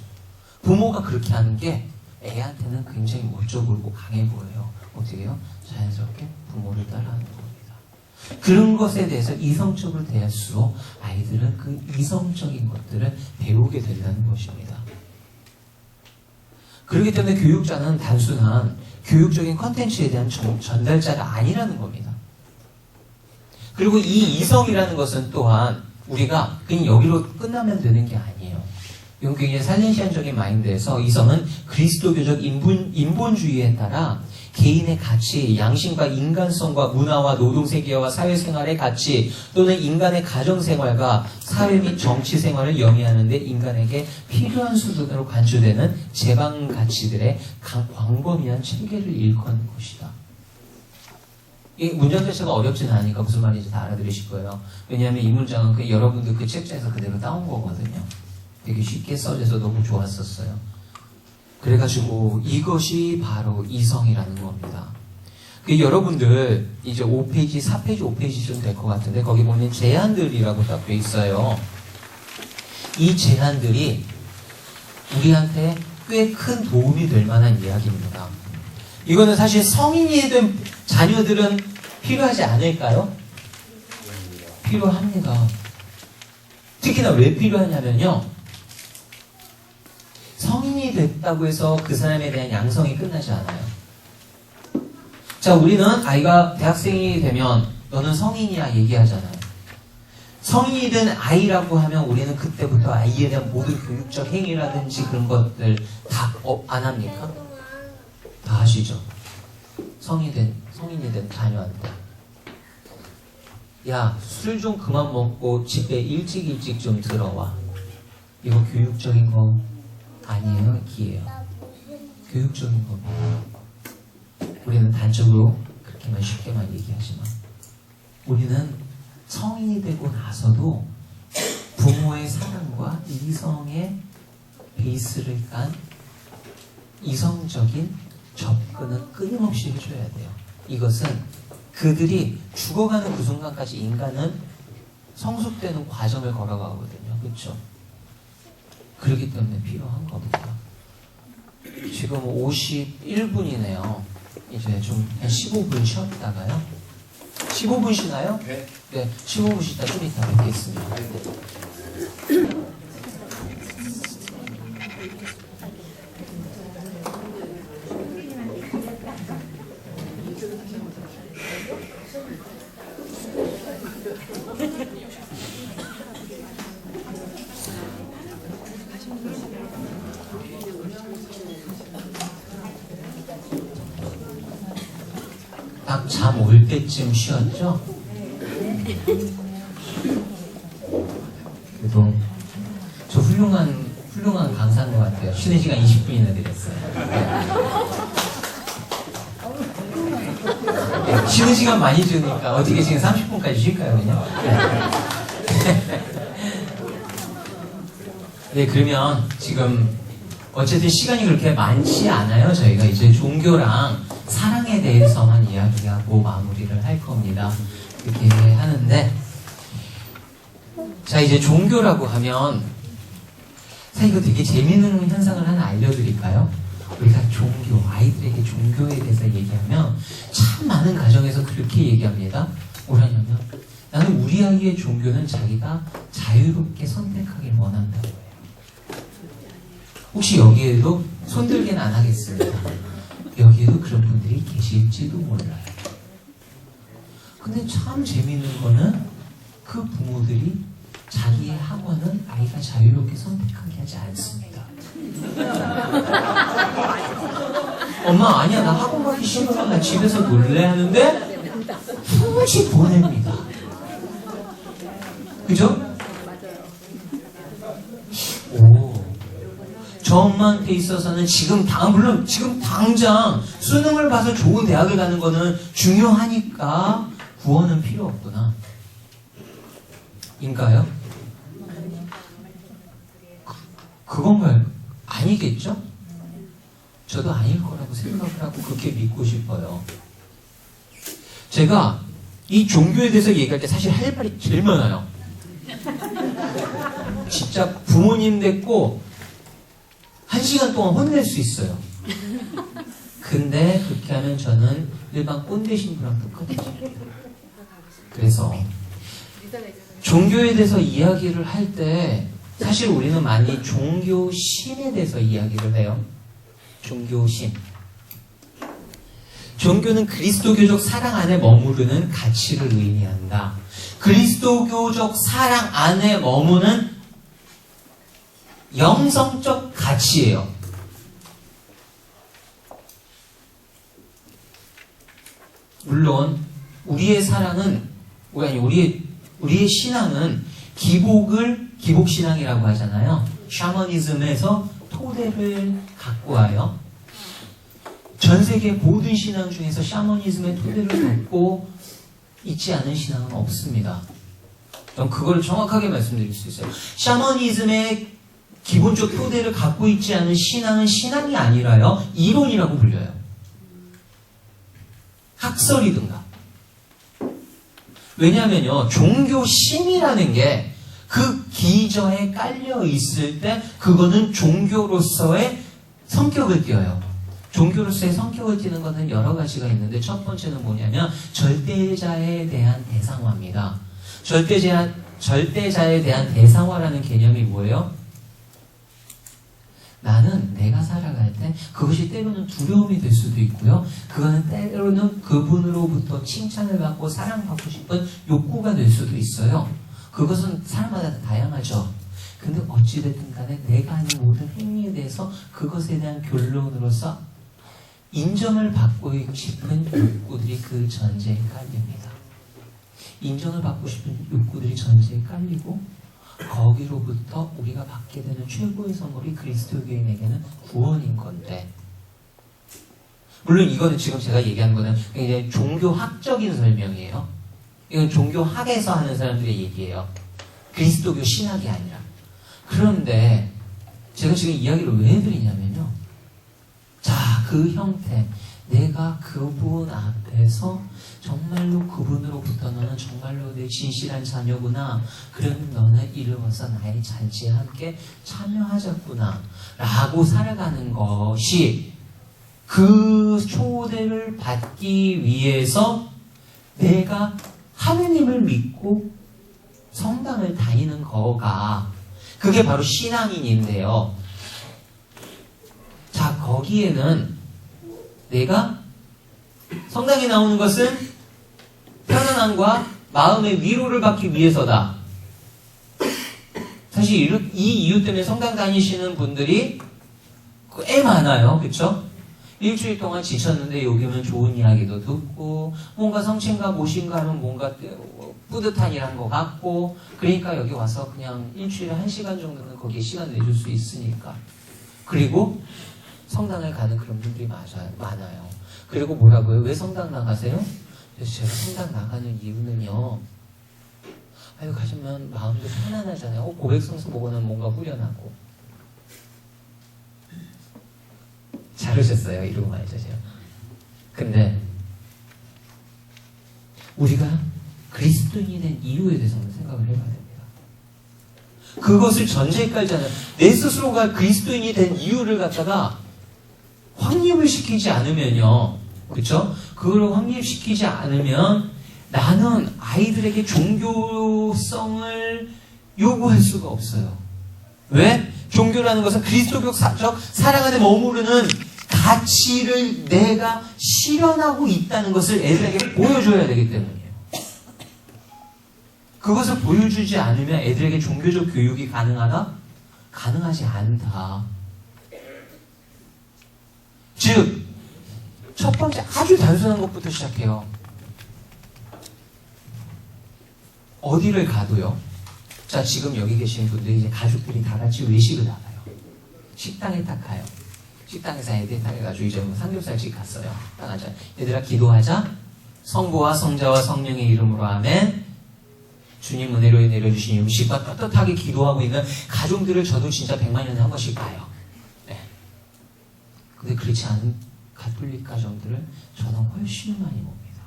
부모가 그렇게 하는 게 애한테는 굉장히 멋져 보이고 강해 보여요. 어떻게 해요? 자연스럽게 부모를 따라하는 겁니다. 그런 것에 대해서 이성적으로 대할수록 아이들은 그 이성적인 것들을 배우게 된다는 것입니다. 그렇기 때문에 교육자는 단순한 교육적인 컨텐츠에 대한 전달자가 아니라는 겁니다. 그리고 이 이성이라는 것은 또한 우리가 그냥 여기로 끝나면 되는 게 아니에요. 이건 굉장히 살렌시안적인 마인드에서 이성은 그리스도교적 인본주의에 따라 개인의 가치, 양심과 인간성과 문화와 노동세계와 사회생활의 가치 또는 인간의 가정생활과 사회 및 정치생활을 영위하는 데 인간에게 필요한 수준으로 간주되는 제방가치들의 광범위한 체계를 일컫는 것이다. 이 문장 자체가 어렵지는 않으니까 무슨 말인지 다 알아들으실 거예요. 왜냐하면 이 문장은 여러분들 그 책자에서 그대로 따온 거거든요. 되게 쉽게 써져서 너무 좋았었어요. 그래가지고 이것이 바로 이성이라는 겁니다. 여러분들 이제 5페이지, 4페이지, 5페이지쯤 될 것 같은데 거기 보면 제안들이라고 딱 돼 있어요. 이 제안들이 우리한테 꽤 큰 도움이 될 만한 이야기입니다. 이거는 사실 성인이 된 자녀들은 필요하지 않을까요? 필요합니다. 특히나 왜 필요하냐면요. 성인이 됐다고 해서 그 사람에 대한 양성이 끝나지 않아요. 자, 우리는 아이가 대학생이 되면 너는 성인이야 얘기하잖아요. 성인이 된 아이라고 하면 우리는 그때부터 아이에 대한 모든 교육적 행위라든지 그런 것들 다 안 합니까? 다 하시죠. 성인이 된 자녀한테. 야, 술 좀 그만 먹고 집에 일찍 좀 들어와. 이거 교육적인 거 아니에요, 기예요. 교육적인 겁니다. 우리는 단적으로 그렇게만 쉽게만 얘기하지만 우리는 성인이 되고 나서도 부모의 사랑과 이성의 베이스를 깐 이성적인 접근은 끊임없이 해줘야 돼요. 이것은 그들이 죽어가는 그 순간까지 인간은 성숙되는 과정을 걸어가거든요. 그렇죠? 그렇기 때문에 필요한 겁니다. 지금 51분이네요. 이제 좀 한 15분 쉬었다가요. 15분 쉬나요? 네. 네, 15분 쉬다 좀 이따 뵙겠습니다. 딱 잠 올 때쯤 쉬었죠? 그래도 저 훌륭한 강사인 것 같아요. 쉬는 시간 20분이나 드렸어요. 네, 쉬는 시간 많이 주니까 어떻게 지금 30분까지 쉴까요, 그냥? 네, 그러면 지금 어쨌든 시간이 그렇게 많지 않아요. 저희가 이제 종교랑 사랑에 대해서만 이야기하고 마무리를 할 겁니다. 이렇게 하는데, 자, 이제 종교라고 하면, 사실 이거 되게 재미있는 현상을 하나 알려드릴까요? 우리가 종교, 아이들에게 종교에 대해서 얘기하면 참 많은 가정에서 그렇게 얘기합니다. 뭐라냐면, 나는 우리 아이의 종교는 자기가 자유롭게 선택하길 원한다고 해요. 혹시 여기에도 손들기는 안 하겠습니다. 여기에도 그런 분들이 계실지도 몰라요. 근데 참 재미있는 거는 그 부모들이 자기의 학원은 아이가 자유롭게 선택하게 하지 않습니다. 엄마, 아니야, 나 학원 가기 싫어. 나 집에서 놀래 하는데 굳이 보냅니다. 그죠? 오. 저 엄마한테 있어서는 물론 지금 당장 수능을 봐서 좋은 대학을 가는 거는 중요하니까 구원은 필요 없구나. 인가요? 그건가요? 아니겠죠? 저도 아닐 거라고 생각을 하고 그렇게 믿고 싶어요. 제가 이 종교에 대해서 얘기할 때 사실 할 말이 제일 많아요. 진짜 부모님 됐고 1시간 동안 혼낼 수 있어요. 근데 그렇게 하면 저는 일반 꼰대 신부랑 똑같아요. 그래서 종교에 대해서 이야기를 할 때 사실 우리는 많이 종교심에 대해서 이야기를 해요. 종교심. 종교는 그리스도교적 사랑 안에 머무르는 가치를 의미한다. 그리스도교적 사랑 안에 머무는 영성적 가치예요. 물론 우리의 사랑은 우리의 신앙은 기복신앙이라고 하잖아요. 샤머니즘에서 토대를 갖고 와요. 전 세계 모든 신앙 중에서 샤머니즘의 토대를 갖고 있지 않은 신앙은 없습니다. 전 그걸 정확하게 말씀드릴 수 있어요. 샤머니즘의 기본적 토대를 갖고 있지 않은 신앙은 신앙이 아니라요, 이론이라고 불려요. 학설이든가. 왜냐하면요, 종교심이라는 게 그 기저에 깔려 있을 때 그거는 종교로서의 성격을 띄어요. 종교로서의 성격을 띠는 것은 여러 가지가 있는데 첫 번째는 뭐냐면 절대자에 대한 대상화입니다. 절대자에 대한 대상화라는 개념이 뭐예요? 나는 내가 살아갈 때 그것이 때로는 두려움이 될 수도 있고요. 그거는 때로는 그분으로부터 칭찬을 받고 사랑받고 싶은 욕구가 될 수도 있어요. 그것은 사람마다 다양하죠. 근데 어찌됐든 간에 내가 하는 모든 행위에 대해서 그것에 대한 결론으로서 인정을 받고 싶은 욕구들이 그 전제에 깔립니다. 인정을 받고 싶은 욕구들이 전제에 깔리고 거기로부터 우리가 받게 되는 최고의 선물이 그리스도교인에게는 구원인 건데, 물론 이거는 지금 제가 얘기하는 거는 굉장히 종교학적인 설명이에요. 이건 종교학에서 하는 사람들의 얘기예요. 그리스도교 신학이 아니라. 그런데 제가 지금 이야기를 왜 해드리냐면요, 자, 그 형태, 내가 그분 앞에서 정말로 그분으로부터 너는 정말로 내 진실한 자녀구나, 그러면 너는 이르러서 나의 잔치에 함께 참여하자꾸나 라고 살아가는 것이, 그 초대를 받기 위해서 내가 하느님을 믿고 성당을 다니는 거가, 그게 바로 신앙인인데요. 자, 거기에는 내가 성당에 나오는 것은 편안함과 마음의 위로를 받기 위해서다. 사실 이 이유 때문에 성당 다니시는 분들이 꽤 많아요. 그렇죠? 일주일 동안 지쳤는데 여기 오면 좋은 이야기도 듣고 뭔가 성취인가 무엇인가 하면 뭔가 뿌듯한 일 한 것 같고, 그러니까 여기 와서 그냥 일주일에 1시간 정도는 거기에 시간 내줄 수 있으니까. 그리고 성당을 가는 그런 분들이 많아요. 그리고 뭐라고요? 왜 성당 나가세요? 그래서 제가 성당 나가는 이유는요, 가시면 마음도 편안하잖아요. 고백성서 보고는 뭔가 후련하고. 잘하셨어요. 이러고 말이죠, 제가. 근데 우리가 그리스도인이 된 이유에 대해서 한번 생각을 해봐야 됩니다. 그것을 전제에 깔잖아요. 내 스스로가 그리스도인이 된 이유를 갖다가 확립을 시키지 않으면요, 그렇죠? 그걸 확립시키지 않으면 나는 아이들에게 종교성을 요구할 수가 없어요. 왜? 종교라는 것은 그리스도교적 사랑 안에 머무르는 가치를 내가 실현하고 있다는 것을 애들에게 보여줘야 되기 때문이에요. 그것을 보여주지 않으면 애들에게 종교적 교육이 가능하다? 가능하지 않다. 즉, 첫 번째 아주 단순한 것부터 시작해요. 어디를 가도요. 자, 지금 여기 계신 분들이 이제 가족들이 다 같이 외식을 나가요. 식당에 딱 가요. 식당에서 애들이 딱 해가지고 이제 뭐 삼겹살집 갔어요. 딱 앉아. 얘들아, 기도하자. 성부와 성자와 성령의 이름으로 아멘. 주님 은혜로 내려주신 음식과 떳떳하게 기도하고 있는 가족들을 저도 진짜 100만 년에 한 번씩 봐요. 네. 근데 그렇지 않은 가톨릭 가정들을 저는 훨씬 많이 봅니다.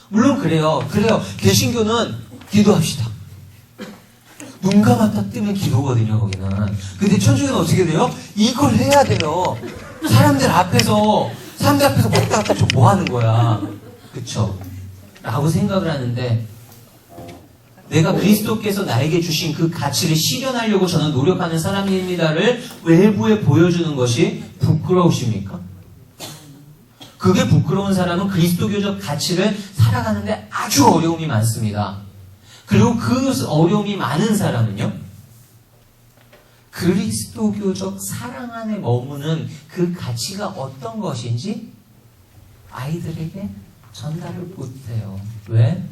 물론 그래요. 개신교는 기도합시다. 눈 감았다 뜨면 기도거든요, 거기는. 근데 천주교는 어떻게 돼요? 이걸 해야 돼요. 사람들 앞에서 왔다 갔다 좀 뭐 하는 거야. 그쵸? 라고 생각을 하는데, 내가 그리스도께서 나에게 주신 그 가치를 실현하려고 저는 노력하는 사람입니다를 외부에 보여주는 것이 부끄러우십니까? 그게 부끄러운 사람은 그리스도교적 가치를 살아가는데 아주 어려움이 많습니다. 그리고 그 어려움이 많은 사람은요, 그리스도교적 사랑 안에 머무는 그 가치가 어떤 것인지 아이들에게 전달을 못해요. 왜?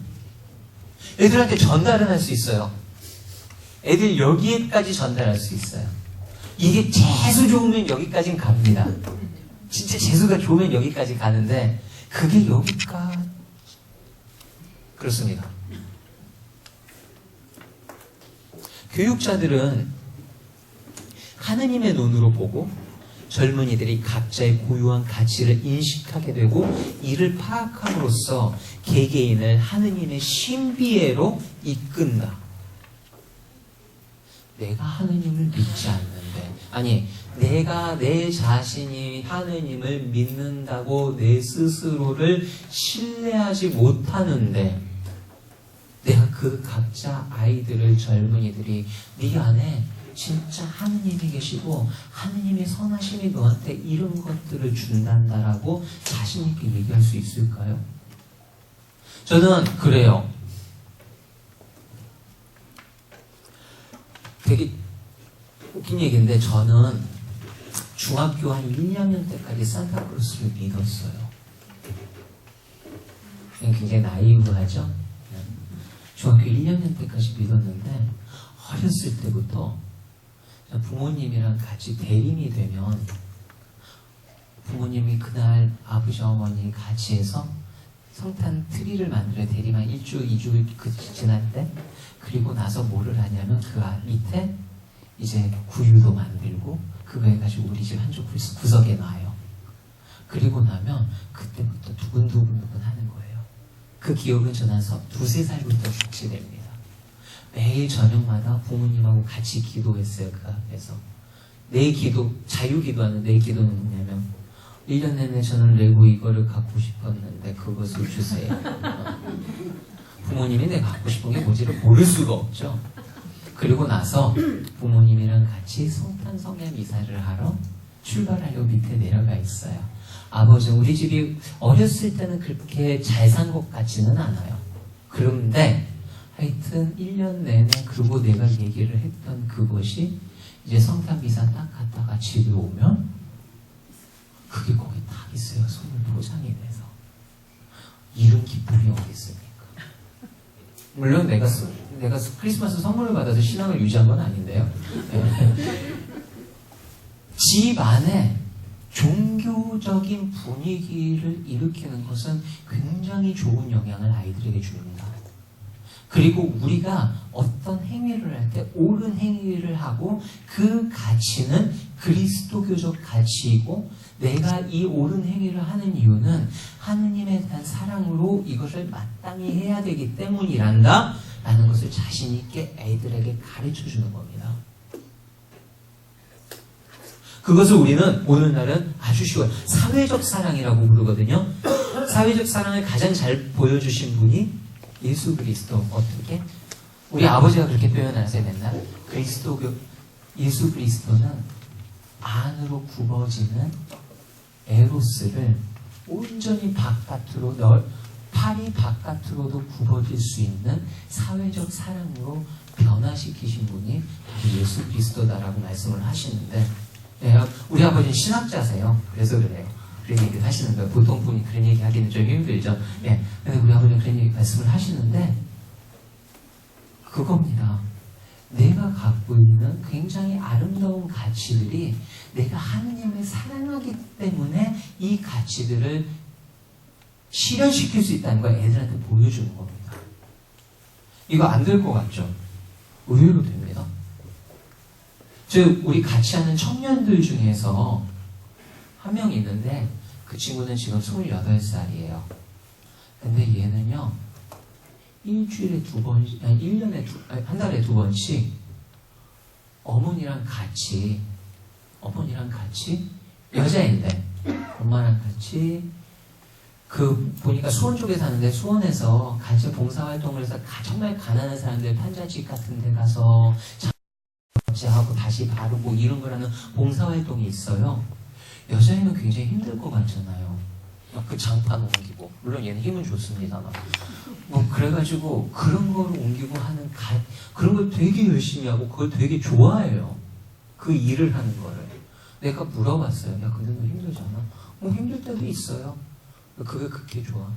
애들한테 전달은 할 수 있어요. 애들 여기에까지 전달할 수 있어요. 이게 재수 좋으면 여기까지는 갑니다. 진짜 재수가 좋으면 여기까지 가는데 그게 여기까지 그렇습니다. 교육자들은 하느님의 눈으로 보고 젊은이들이 각자의 고유한 가치를 인식하게 되고 이를 파악함으로써 개개인을 하느님의 신비애로 이끈다. 내가 하느님을 믿지 않는데, 아니 내가 내 자신이 하느님을 믿는다고 내 스스로를 신뢰하지 못하는데 내가 그 각자 아이들을 젊은이들이 네 안에 진짜 하느님이 계시고 하느님의 선하심이 너한테 이런 것들을 준단다라고 자신 있게 얘기할 수 있을까요? 저는 그래요. 되게 웃긴 얘기인데 저는 중학교 한 1, 2학년 때까지 산타크로스를 믿었어요. 굉장히 나이브하죠? 중학교 1, 2학년 때까지 믿었는데 어렸을 때부터 부모님이랑 같이 대림이 되면 부모님이 그날 아버지 어머니 같이 해서 성탄 트리를 만들어요. 대림 한 1주, 2주 지날 때. 그리고 나서 뭐를 하냐면 그 밑에 이제 구유도 만들고 그거 해가지고 우리 집 한쪽 구석에 놔요. 그리고 나면 그때부터 두근두근 하는 거예요. 그 기억은 저는 2-3살부터 숙지됩니다. 매일 저녁마다 부모님하고 같이 기도했어요. 그 앞에서. 내 기도, 자유기도하는 내 기도는 뭐냐면 1년 내내 저는 레고 이거를 갖고 싶었는데 그것을 주세요. 부모님이 내가 갖고 싶은 게 뭔지를 모를 수가 없죠. 그리고 나서 부모님이랑 같이 성탄 성야 미사를 하러 출발하려고 밑에 내려가 있어요. 아버지는 우리 집이 어렸을 때는 그렇게 잘 산 것 같지는 않아요. 그런데 하여튼 1년 내내 그리고 내가 얘기를 했던 그것이 이제 성탄 미사 딱 갔다가 집에 오면 그게 거기 딱 있어요. 손을 포장이 돼서. 이런 기쁨이 어디 있습니까? 물론 내가 크리스마스 선물을 받아서 신앙을 유지한 건 아닌데요. 집 안에 종교적인 분위기를 일으키는 것은 굉장히 좋은 영향을 아이들에게 줍니다. 그리고 우리가 어떤 행위를 할 때 옳은 행위를 하고 그 가치는 그리스도교적 가치이고 내가 이 옳은 행위를 하는 이유는 하느님에 대한 사랑으로 이것을 마땅히 해야 되기 때문이란다 라는 것을 자신 있게 애들에게 가르쳐 주는 겁니다. 그것을 우리는 오늘날은 아주 쉬워요. 사회적 사랑이라고 부르거든요. 사회적 사랑을 가장 잘 보여주신 분이 예수 그리스도. 어떻게? 우리 아버지가 그렇게 표현하세요. 맨날 예수 그리스도는 안으로 굽어지는 에로스를 온전히 바깥으로 팔이 바깥으로도 굽어질 수 있는 사회적 사랑으로 변화시키신 분이 예수 그리스도다라고 말씀을 하시는데 우리 아버지는 신학자세요. 그래서 그래요. 그런 얘기를 하시는 거예요. 보통 분이 그런 얘기 하기는 좀 힘들죠. 예. 근데 우리 아버지는 그런 얘기 말씀을 하시는데 그겁니다. 내가 갖고 있는 굉장히 아름다운 가치들이 내가 하느님을 사랑하기 때문에 이 가치들을 실현시킬 수 있다는 걸 애들한테 보여주는 겁니다. 이거 안 될 것 같죠? 의외로 됩니다. 즉 우리 같이 하는 청년들 중에서 한 명 있는데 그 친구는 지금 28살이에요. 근데 얘는요 일주일에 2번, 아니 1년에 한 달에 2번씩 어머니랑 같이 여자인데 엄마랑 같이 보니까 수원 쪽에 사는데 수원에서 같이 봉사활동을 해서 정말 가난한 사람들 판자집 같은 데 가서 하고 다시 바르고 이런 거라는 봉사활동이 있어요. 여자애는 굉장히 힘들 것 같잖아요. 그 장판 옮기고 물론 얘는 힘은 좋습니다만 그래가지고 그런 거를 옮기고 하는 그런 걸 되게 열심히 하고 그걸 되게 좋아해요. 그 일을 하는 거를. 내가 물어봤어요. 야, 근데 너 힘들잖아. 힘들 때도 있어요. 그게 그렇게 좋아.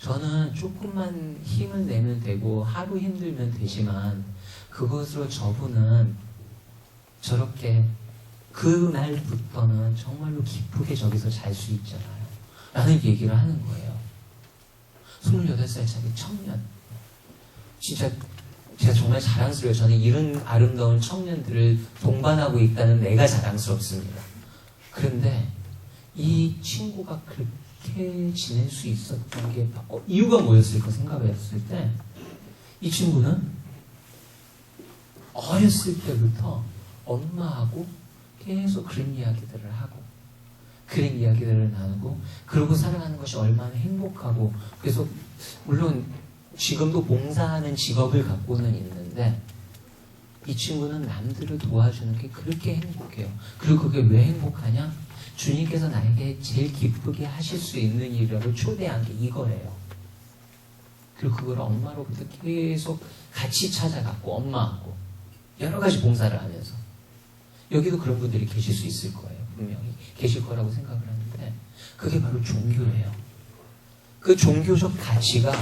저는 조금만 힘을 내면 되고 하루 힘들면 되지만 그것으로 저분은 저렇게 그날부터는 정말로 기쁘게 저기서 잘 수 있잖아요. 라는 얘기를 하는 거예요. 28살짜리 청년. 진짜 제가 정말 자랑스러워요. 저는 이런 아름다운 청년들을 동반하고 있다는 내가 자랑스럽습니다. 그런데 이 친구가 그렇게 지낼 수 있었던 게 이유가 뭐였을까 생각했을 때 이 친구는 어렸을 때부터 엄마하고 계속 그런 이야기들을 하고 그런 이야기들을 나누고 그러고 살아가는 것이 얼마나 행복하고 그래서 물론 지금도 봉사하는 직업을 갖고는 있는데 이 친구는 남들을 도와주는 게 그렇게 행복해요. 그리고 그게 왜 행복하냐? 주님께서 나에게 제일 기쁘게 하실 수 있는 일을 초대한 게 이거예요. 그리고 그걸 엄마로부터 계속 같이 찾아갔고 엄마하고 여러 가지 봉사를 하면서 여기도 그런 분들이 계실 수 있을 거예요. 분명히 계실 거라고 생각을 하는데 그게 바로 종교예요. 그 종교적 가치가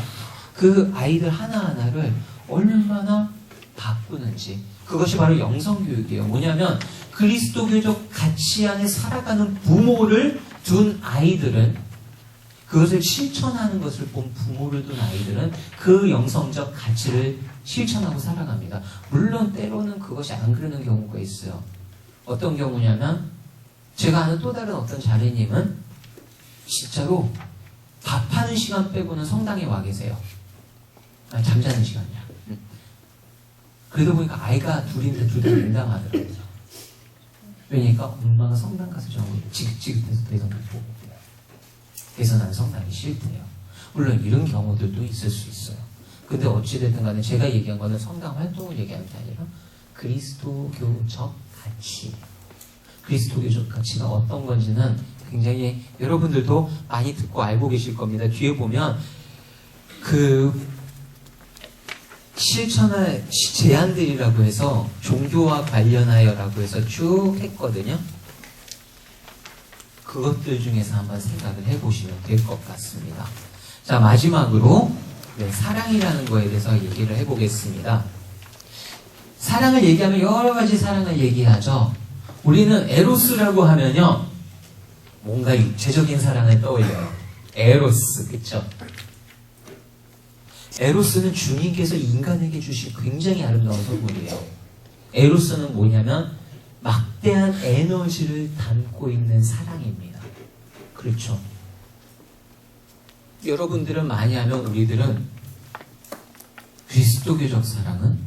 그 아이들 하나하나를 얼마나 바꾸는지 그것이 바로 영성교육이에요. 뭐냐면 그리스도교적 가치 안에 살아가는 부모를 둔 아이들은 그것을 실천하는 것을 본 부모를 둔 아이들은 그 영성적 가치를 실천하고 살아갑니다. 물론 때로는 그것이 안 그러는 경우가 있어요. 어떤 경우냐면 제가 아는 또 다른 어떤 자매님은 진짜로 밥하는 시간 빼고는 성당에 와 계세요. 잠자는 시간이야. 그러다 보니까 아이가 둘인데 둘 다 민감하더라고요. 그러니까 엄마가 성당 가서 저하고 지긋지긋해서 더 이상 못 보고 그래서 난 성당이 싫대요. 물론 이런 경우들도 있을 수 있어요. 근데 어찌됐든 간에 제가 얘기한 거는 성당 활동을 얘기하는 게 아니라 그리스도교적 가치. 그리스도교적 가치가 어떤 건지는 굉장히 여러분들도 많이 듣고 알고 계실 겁니다. 뒤에 보면 그 실천할 제안들이라고 해서 종교와 관련하여라고 해서 쭉 했거든요. 그것들 중에서 한번 생각을 해보시면 될 것 같습니다. 자, 마지막으로 사랑이라는 거에 대해서 얘기를 해보겠습니다. 사랑을 얘기하면 여러 가지 사랑을 얘기하죠. 우리는 에로스라고 하면요 뭔가 육체적인 사랑을 떠올려요. 에로스, 그쵸? 에로스는 주님께서 인간에게 주신 굉장히 아름다운 선물이에요. 에로스는 뭐냐면 막대한 에너지를 담고 있는 사랑입니다. 그렇죠? 여러분들은 많이 하면 우리들은 그리스도교적 사랑은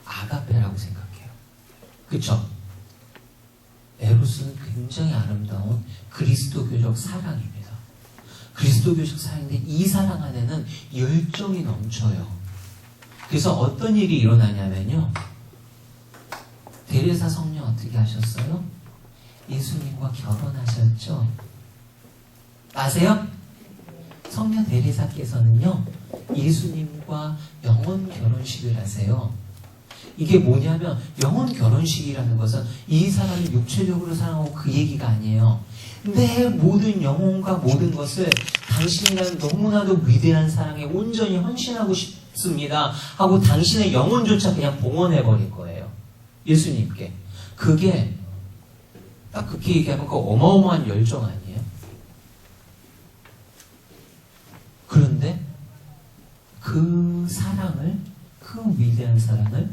아가페라고 생각해요. 그렇죠? 에로스는 굉장히 아름다운 그리스도교적 사랑입니다. 그리스도교적 사랑인데 이 사랑 안에는 열정이 넘쳐요. 그래서 어떤 일이 일어나냐면요. 데레사 성녀 어떻게 하셨어요? 예수님과 결혼하셨죠? 아세요? 성녀 데레사께서는요. 예수님과 영혼 결혼식을 하세요. 이게 뭐냐면 영혼 결혼식이라는 것은 이 사람이 육체적으로 사랑하고 그 얘기가 아니에요. 내 모든 영혼과 모든 것을 당신이라는 너무나도 위대한 사랑에 온전히 헌신하고 싶습니다 하고 당신의 영혼조차 그냥 봉헌해버릴 거예요. 예수님께. 그게 딱 그렇게 얘기하면 그 어마어마한 열정 아니에요? 그런데 그 사랑을, 그 위대한 사랑을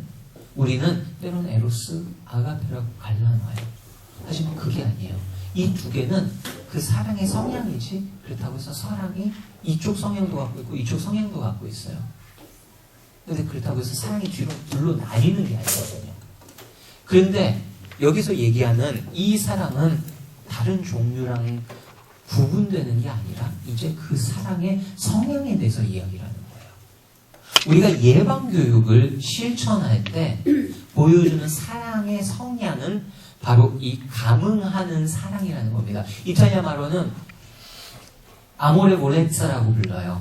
우리는 때로는 에로스, 아가페라고 갈라놔요. 하지만 그게 아니에요. 이 두 개는 그 사랑의 성향이지 그렇다고 해서 사랑이 이쪽 성향도 갖고 있고 이쪽 성향도 갖고 있어요. 근데 그렇다고 해서 사랑이 둘로 나뉘는 게 아니거든요. 그런데 여기서 얘기하는 이 사랑은 다른 종류랑 구분되는 게 아니라 이제 그 사랑의 성향에 대해서 이야기를 하는 거예요. 우리가 예방교육을 실천할 때 보여주는 사랑의 성향은 바로 이 감흥하는 사랑이라는 겁니다. 이탈리아 말로는 아모레 볼레자라고 불러요.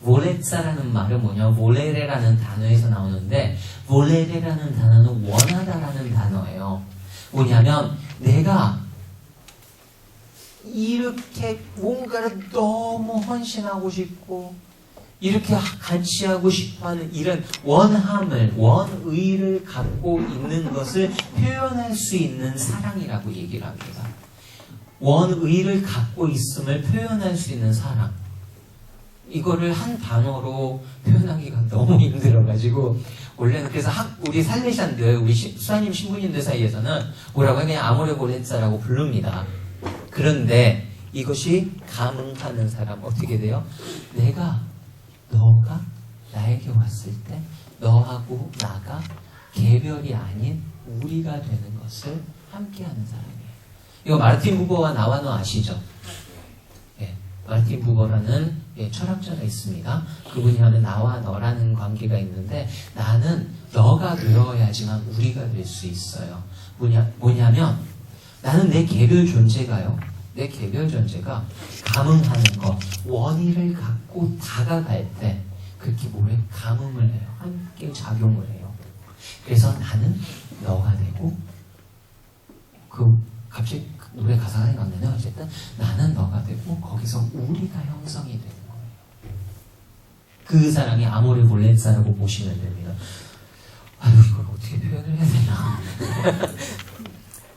볼레자라는 말은 뭐냐? 볼레레라는 단어에서 나오는데 볼레레라는 단어는 원하다라는 단어예요. 뭐냐면 내가 이렇게 뭔가를 너무 헌신하고 싶고 이렇게 같이 하고 싶어하는 이런 원함을, 원의를 갖고 있는 것을 표현할 수 있는 사랑이라고 얘기를 합니다. 원의를 갖고 있음을 표현할 수 있는 사랑. 이거를 한 단어로 표현하기가 너무 힘들어가지고 원래는 그래서 우리 살레산들, 우리 수사님 신부님들 사이에서는 뭐라고 그냥 아모레고레사라고 부릅니다. 그런데 이것이 감흥하는 사람 어떻게 돼요? 너가 나에게 왔을 때 너하고 나가 개별이 아닌 우리가 되는 것을 함께하는 사람이에요. 이거 마르틴 부버와 나와노 아시죠? 예, 마르틴 부버라는 철학자가 있습니다. 그분이 하는 나와 너라는 관계가 있는데 나는 너가 되어야지만 우리가 될 수 있어요. 뭐냐면 나는 내 개별 존재가요. 내 개별 존재가 감흥하는 것, 원의를 갖고 다가갈 때 그렇게 뭐래? 감흥을 해요. 함께 작용을 해요. 그래서 나는 너가 되고 갑자기 노래 가사가 생각나네요. 어쨌든 나는 너가 되고 거기서 우리가 형성이 되는 거예요. 그 사랑이 아모레고레사라고 보시면 됩니다. 아유 이걸 어떻게 표현을 해야 되나.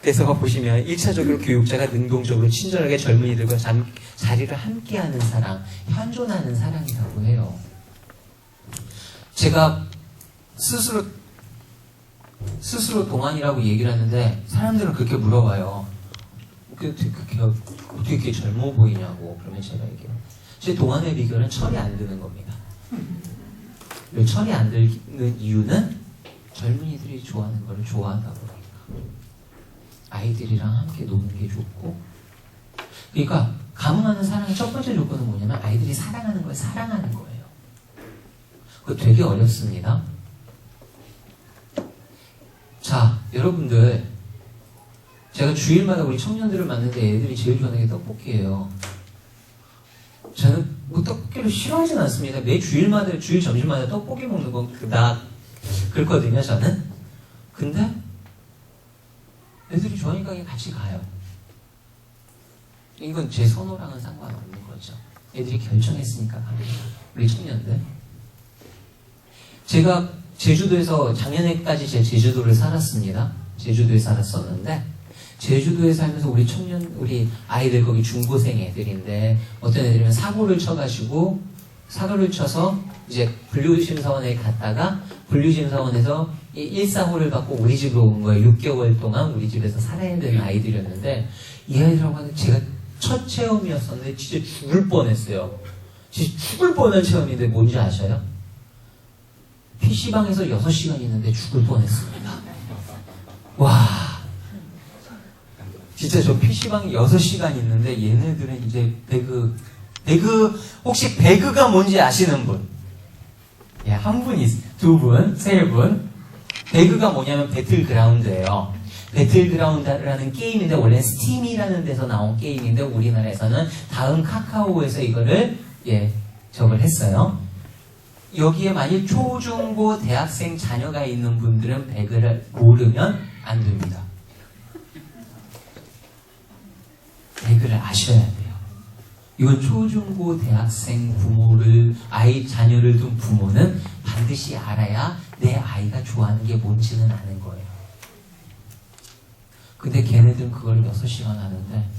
그래서 보시면 1차적으로 교육자가 능동적으로 친절하게 젊은이들과 자리를 함께하는 사랑, 현존하는 사랑이라고 해요. 제가 스스로 동안이라고 얘기를 하는데 사람들은 그렇게 물어봐요. 어떻게 이렇게 젊어 보이냐고. 그러면 제가 얘기해요. 제 동안의 비결은 철이 안 드는 겁니다. 철이 안 드는 이유는 젊은이들이 좋아하는 걸 좋아하다 보니까. 아이들이랑 함께 노는 게 좋고, 그러니까 감흥하는 사랑의 첫 번째 조건은 뭐냐면 아이들이 사랑하는 걸 사랑하는 거예요. 그거 되게 어렵습니다. 자, 여러분들 제가 주일마다 우리 청년들을 만나는데 애들이 제일 좋아하는 게 떡볶이예요. 저는 뭐 떡볶이를 싫어하진 않습니다. 매 주일마다 주일 점심마다 떡볶이 먹는 건 나 그렇거든요. 저는. 근데 애들이 좋아하니까 그냥 같이 가요. 이건 제 선호랑은 상관없는 거죠. 애들이 결정했으니까 갑니다. 우리 청년들. 제가 제주도에서 작년에까지 제주도를 살았습니다. 제주도에 살았었는데 제주도에 살면서 우리 아이들 거기 중고생 애들인데 어떤 애들이면 사고를 쳐서 이제 분류심사원에 갔다가 분류심사원에서 1사고를 받고 우리 집으로 온 거예요. 6개월 동안 우리 집에서 살아야 되는 아이들이었는데 이 아이들하고는 제가 첫 체험이었었는데 진짜 죽을 뻔했어요. 진짜 죽을 뻔한 체험인데 뭔지 아셔요? PC방에서 6시간 있는데 죽을 뻔했습니다. 와, 진짜 저 PC방에 6시간 있는데 얘네들은 이제 배그 혹시 배그가 뭔지 아시는 분? 예, 한 분, 두 분, 세 분. 배그가 뭐냐면 배틀그라운드예요. 배틀그라운드라는 게임인데 원래 스팀이라는 데서 나온 게임인데 우리나라에서는 다음 카카오에서 이거를 저걸 했어요. 여기에 만약 초중고 대학생 자녀가 있는 분들은 배그를 모르면 안 됩니다. 배그를 아셔야 돼요. 이건 초중고 대학생 자녀를 둔 부모는 반드시 알아야 내 아이가 좋아하는 게 뭔지는 아는 거예요. 근데 걔네들은 그걸 6시간 하는데,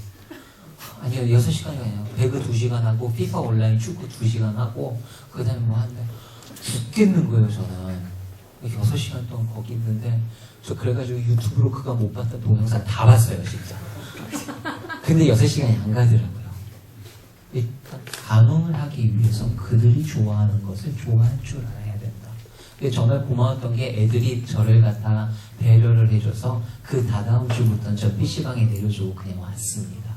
아니요, 6시간이 아니에요. 배그 2시간 하고, 피파 온라인 축구 2시간 하고, 그 다음에 뭐 하는데, 죽겠는 거예요, 저는. 6시간 동안 거기 있는데, 저 그래가지고 유튜브로 그가 못 봤던 동영상 다 봤어요, 진짜. 근데 6시간이 안 가더라고요. 일단, 감흥을 하기 위해서 그들이 좋아하는 것을 좋아할 줄 알아야 된다. 근데 정말 고마웠던 게 애들이 저를 갖다 배려를 해줘서 그 다다음 주부터는 저 PC방에 내려주고 그냥 왔습니다.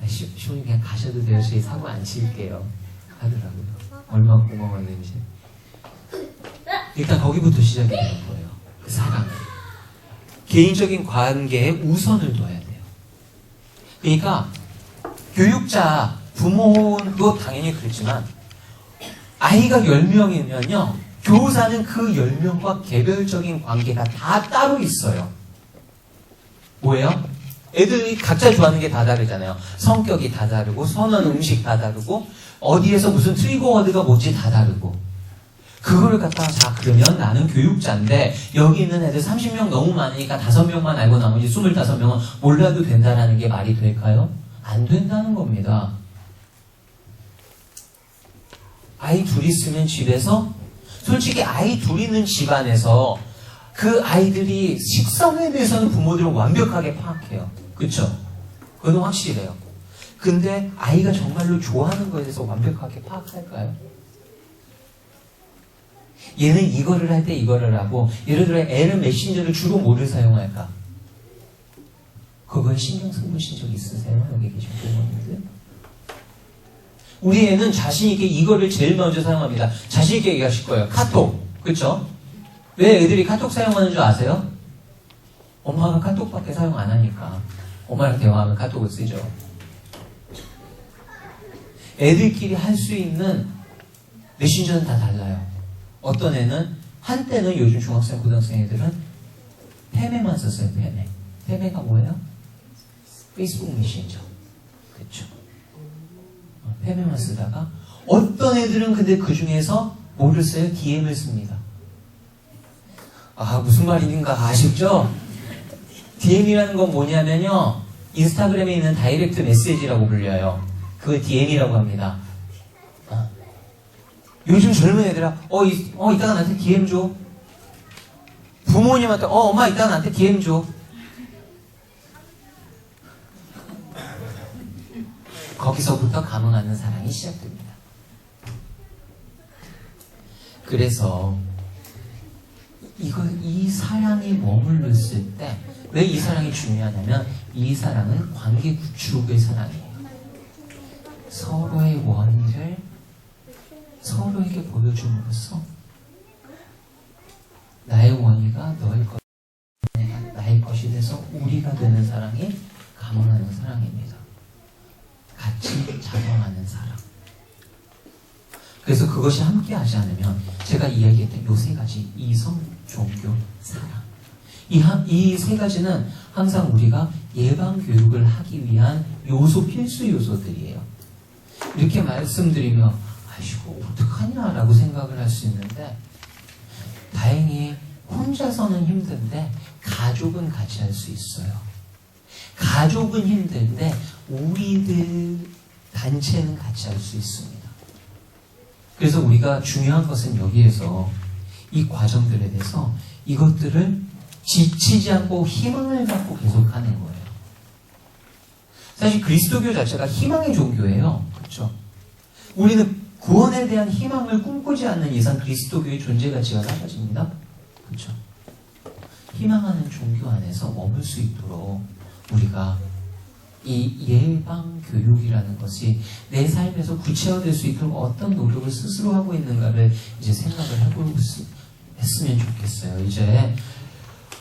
시부님 그냥 가셔도 돼요. 저희 사고 안 칠게요. 하더라고요. 얼마나 고마웠는지. 일단 거기부터 시작이 되는 거예요. 그 사랑. 개인적인 관계에 우선을 둬야 돼요. 그러니까 교육자, 부모도 당연히 그렇지만 아이가 10명이면요. 교사는 그 10명과 개별적인 관계가 다 따로 있어요. 뭐예요? 애들이 각자 좋아하는 게 다 다르잖아요. 성격이 다 다르고, 선호하는 음식 다 다르고, 어디에서 무슨 트리거 워드가 뭔지 다 다르고. 그거를 갖다가, 자, 그러면 나는 교육자인데, 여기 있는 애들 30명 너무 많으니까 5명만 알고 나머지 25명은 몰라도 된다라는 게 말이 될까요? 안 된다는 겁니다. 아이 둘 있으면 집에서, 솔직히 아이 둘 있는 집안에서 그 아이들이 식성에 대해서는 부모들은 완벽하게 파악해요. 그쵸? 그건 확실해요. 근데 아이가 정말로 좋아하는 것에 대해서 완벽하게 파악할까요? 얘는 이거를 할 때 이거를 하고, 예를 들어 애는 메신저를 주로 뭐를 사용할까? 그거에 신경 써보신 적 있으세요? 여기 계신 부모님들? 우리 애는 자신있게 이거를 제일 먼저 사용합니다. 자신있게 얘기하실 거예요. 카톡. 그쵸? 왜 애들이 카톡 사용하는 줄 아세요? 엄마가 카톡밖에 사용 안 하니까. 엄마랑 대화하면 카톡을 쓰죠. 애들끼리 할 수 있는 메신저는 다 달라요. 어떤 애는, 한때는 요즘 중학생, 고등학생 애들은 페메만 썼어요, 페메. 페메가 뭐예요? 페이스북 메신저. 그쵸. 페메만 쓰다가, 어떤 애들은 근데 그 중에서 뭐를 써요? DM을 씁니다. 아, 무슨 말인가 아시죠? DM이라는 건 뭐냐면요, 인스타그램에 있는 다이렉트 메시지라고 불려요. 그걸 DM이라고 합니다. 요즘 젊은 애들아, 이따가 나한테 DM 줘. 부모님한테, 엄마 이따가 나한테 DM 줘. 거기서부터 감흥하는 사랑이 시작됩니다. 그래서 이 사랑이 머물렀을 때 왜 이 사랑이 중요하냐면, 이 사랑은 관계 구축의 사랑이에요. 서로의 원의를 서로에게 보여줌으로써 나의 원의가 너의 것, 나의 것이 돼서 우리가 되는 사랑이 감흥하는 사랑입니다. 같이 자성하는 사랑. 그래서 그것이 함께 하지 않으면, 제가 이야기했던 요 세 가지, 이성, 종교, 사랑, 이 세 가지는 항상 우리가 예방교육을 하기 위한 필수 요소들이에요. 이렇게 말씀드리면 아이고 어떡하냐라고 생각을 할 수 있는데, 다행히 혼자서는 힘든데 가족은 같이 할 수 있어요. 가족은 힘든데 우리들 단체는 같이 할 수 있습니다. 그래서 우리가 중요한 것은 여기에서 이 과정들에 대해서 이것들을 지치지 않고 희망을 갖고 계속하는 거예요. 사실 그리스도교 자체가 희망의 종교예요. 그렇죠? 우리는 구원에 대한 희망을 꿈꾸지 않는 이상 그리스도교의 존재 가치가 사라집니다. 그렇죠? 희망하는 종교 안에서 머물 수 있도록 우리가 이 예방 교육이라는 것이 내 삶에서 구체화될 수 있도록 어떤 노력을 스스로 하고 있는가를 이제 생각을 해보고 했으면 좋겠어요. 이제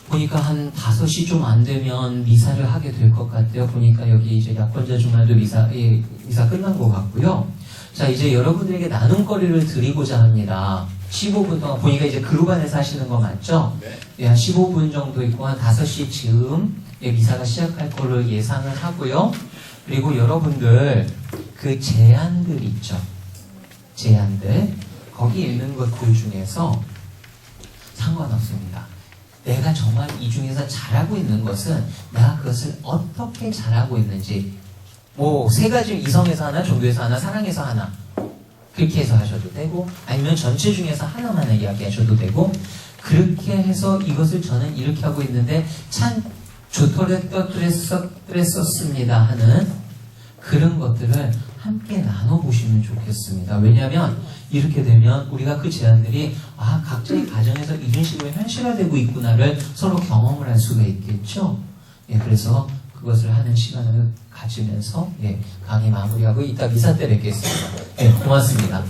보니까 한 5시 좀 안 되면 미사를 하게 될 것 같아요. 보니까 여기 이제 약혼자 주말도 미사 끝난 것 같고요. 자, 이제 여러분들에게 나눔거리를 드리고자 합니다. 15분 동안, 보니까 이제 그룹 안에서 하시는 거 맞죠? 네. 한 15분 정도 있고, 한 5시 즈음 미사가 시작할 걸로 예상을 하고요. 그리고 여러분들, 그 제안들 있죠? 제안들. 거기 있는 것들 중에서 상관없습니다. 내가 정말 이 중에서 잘하고 있는 것은 내가 그것을 어떻게 잘하고 있는지, 뭐 3가지, 이성에서 하나, 종교에서 하나, 사랑에서 하나, 그렇게 해서 하셔도 되고, 아니면 전체 중에서 하나만 이야기하셔도 되고, 그렇게 해서 이것을 저는 이렇게 하고 있는데 참 그랬었습니다 하는 그런 것들을 함께 나눠보시면 좋겠습니다. 왜냐하면 이렇게 되면 우리가 그 제안들이 각자의 가정에서 이런 식으로 현실화되고 있구나를 서로 경험을 할 수가 있겠죠. 예, 그래서 그것을 하는 시간을 가지면서 강의 마무리하고 이따 미사 때 뵙겠습니다. 예, 고맙습니다.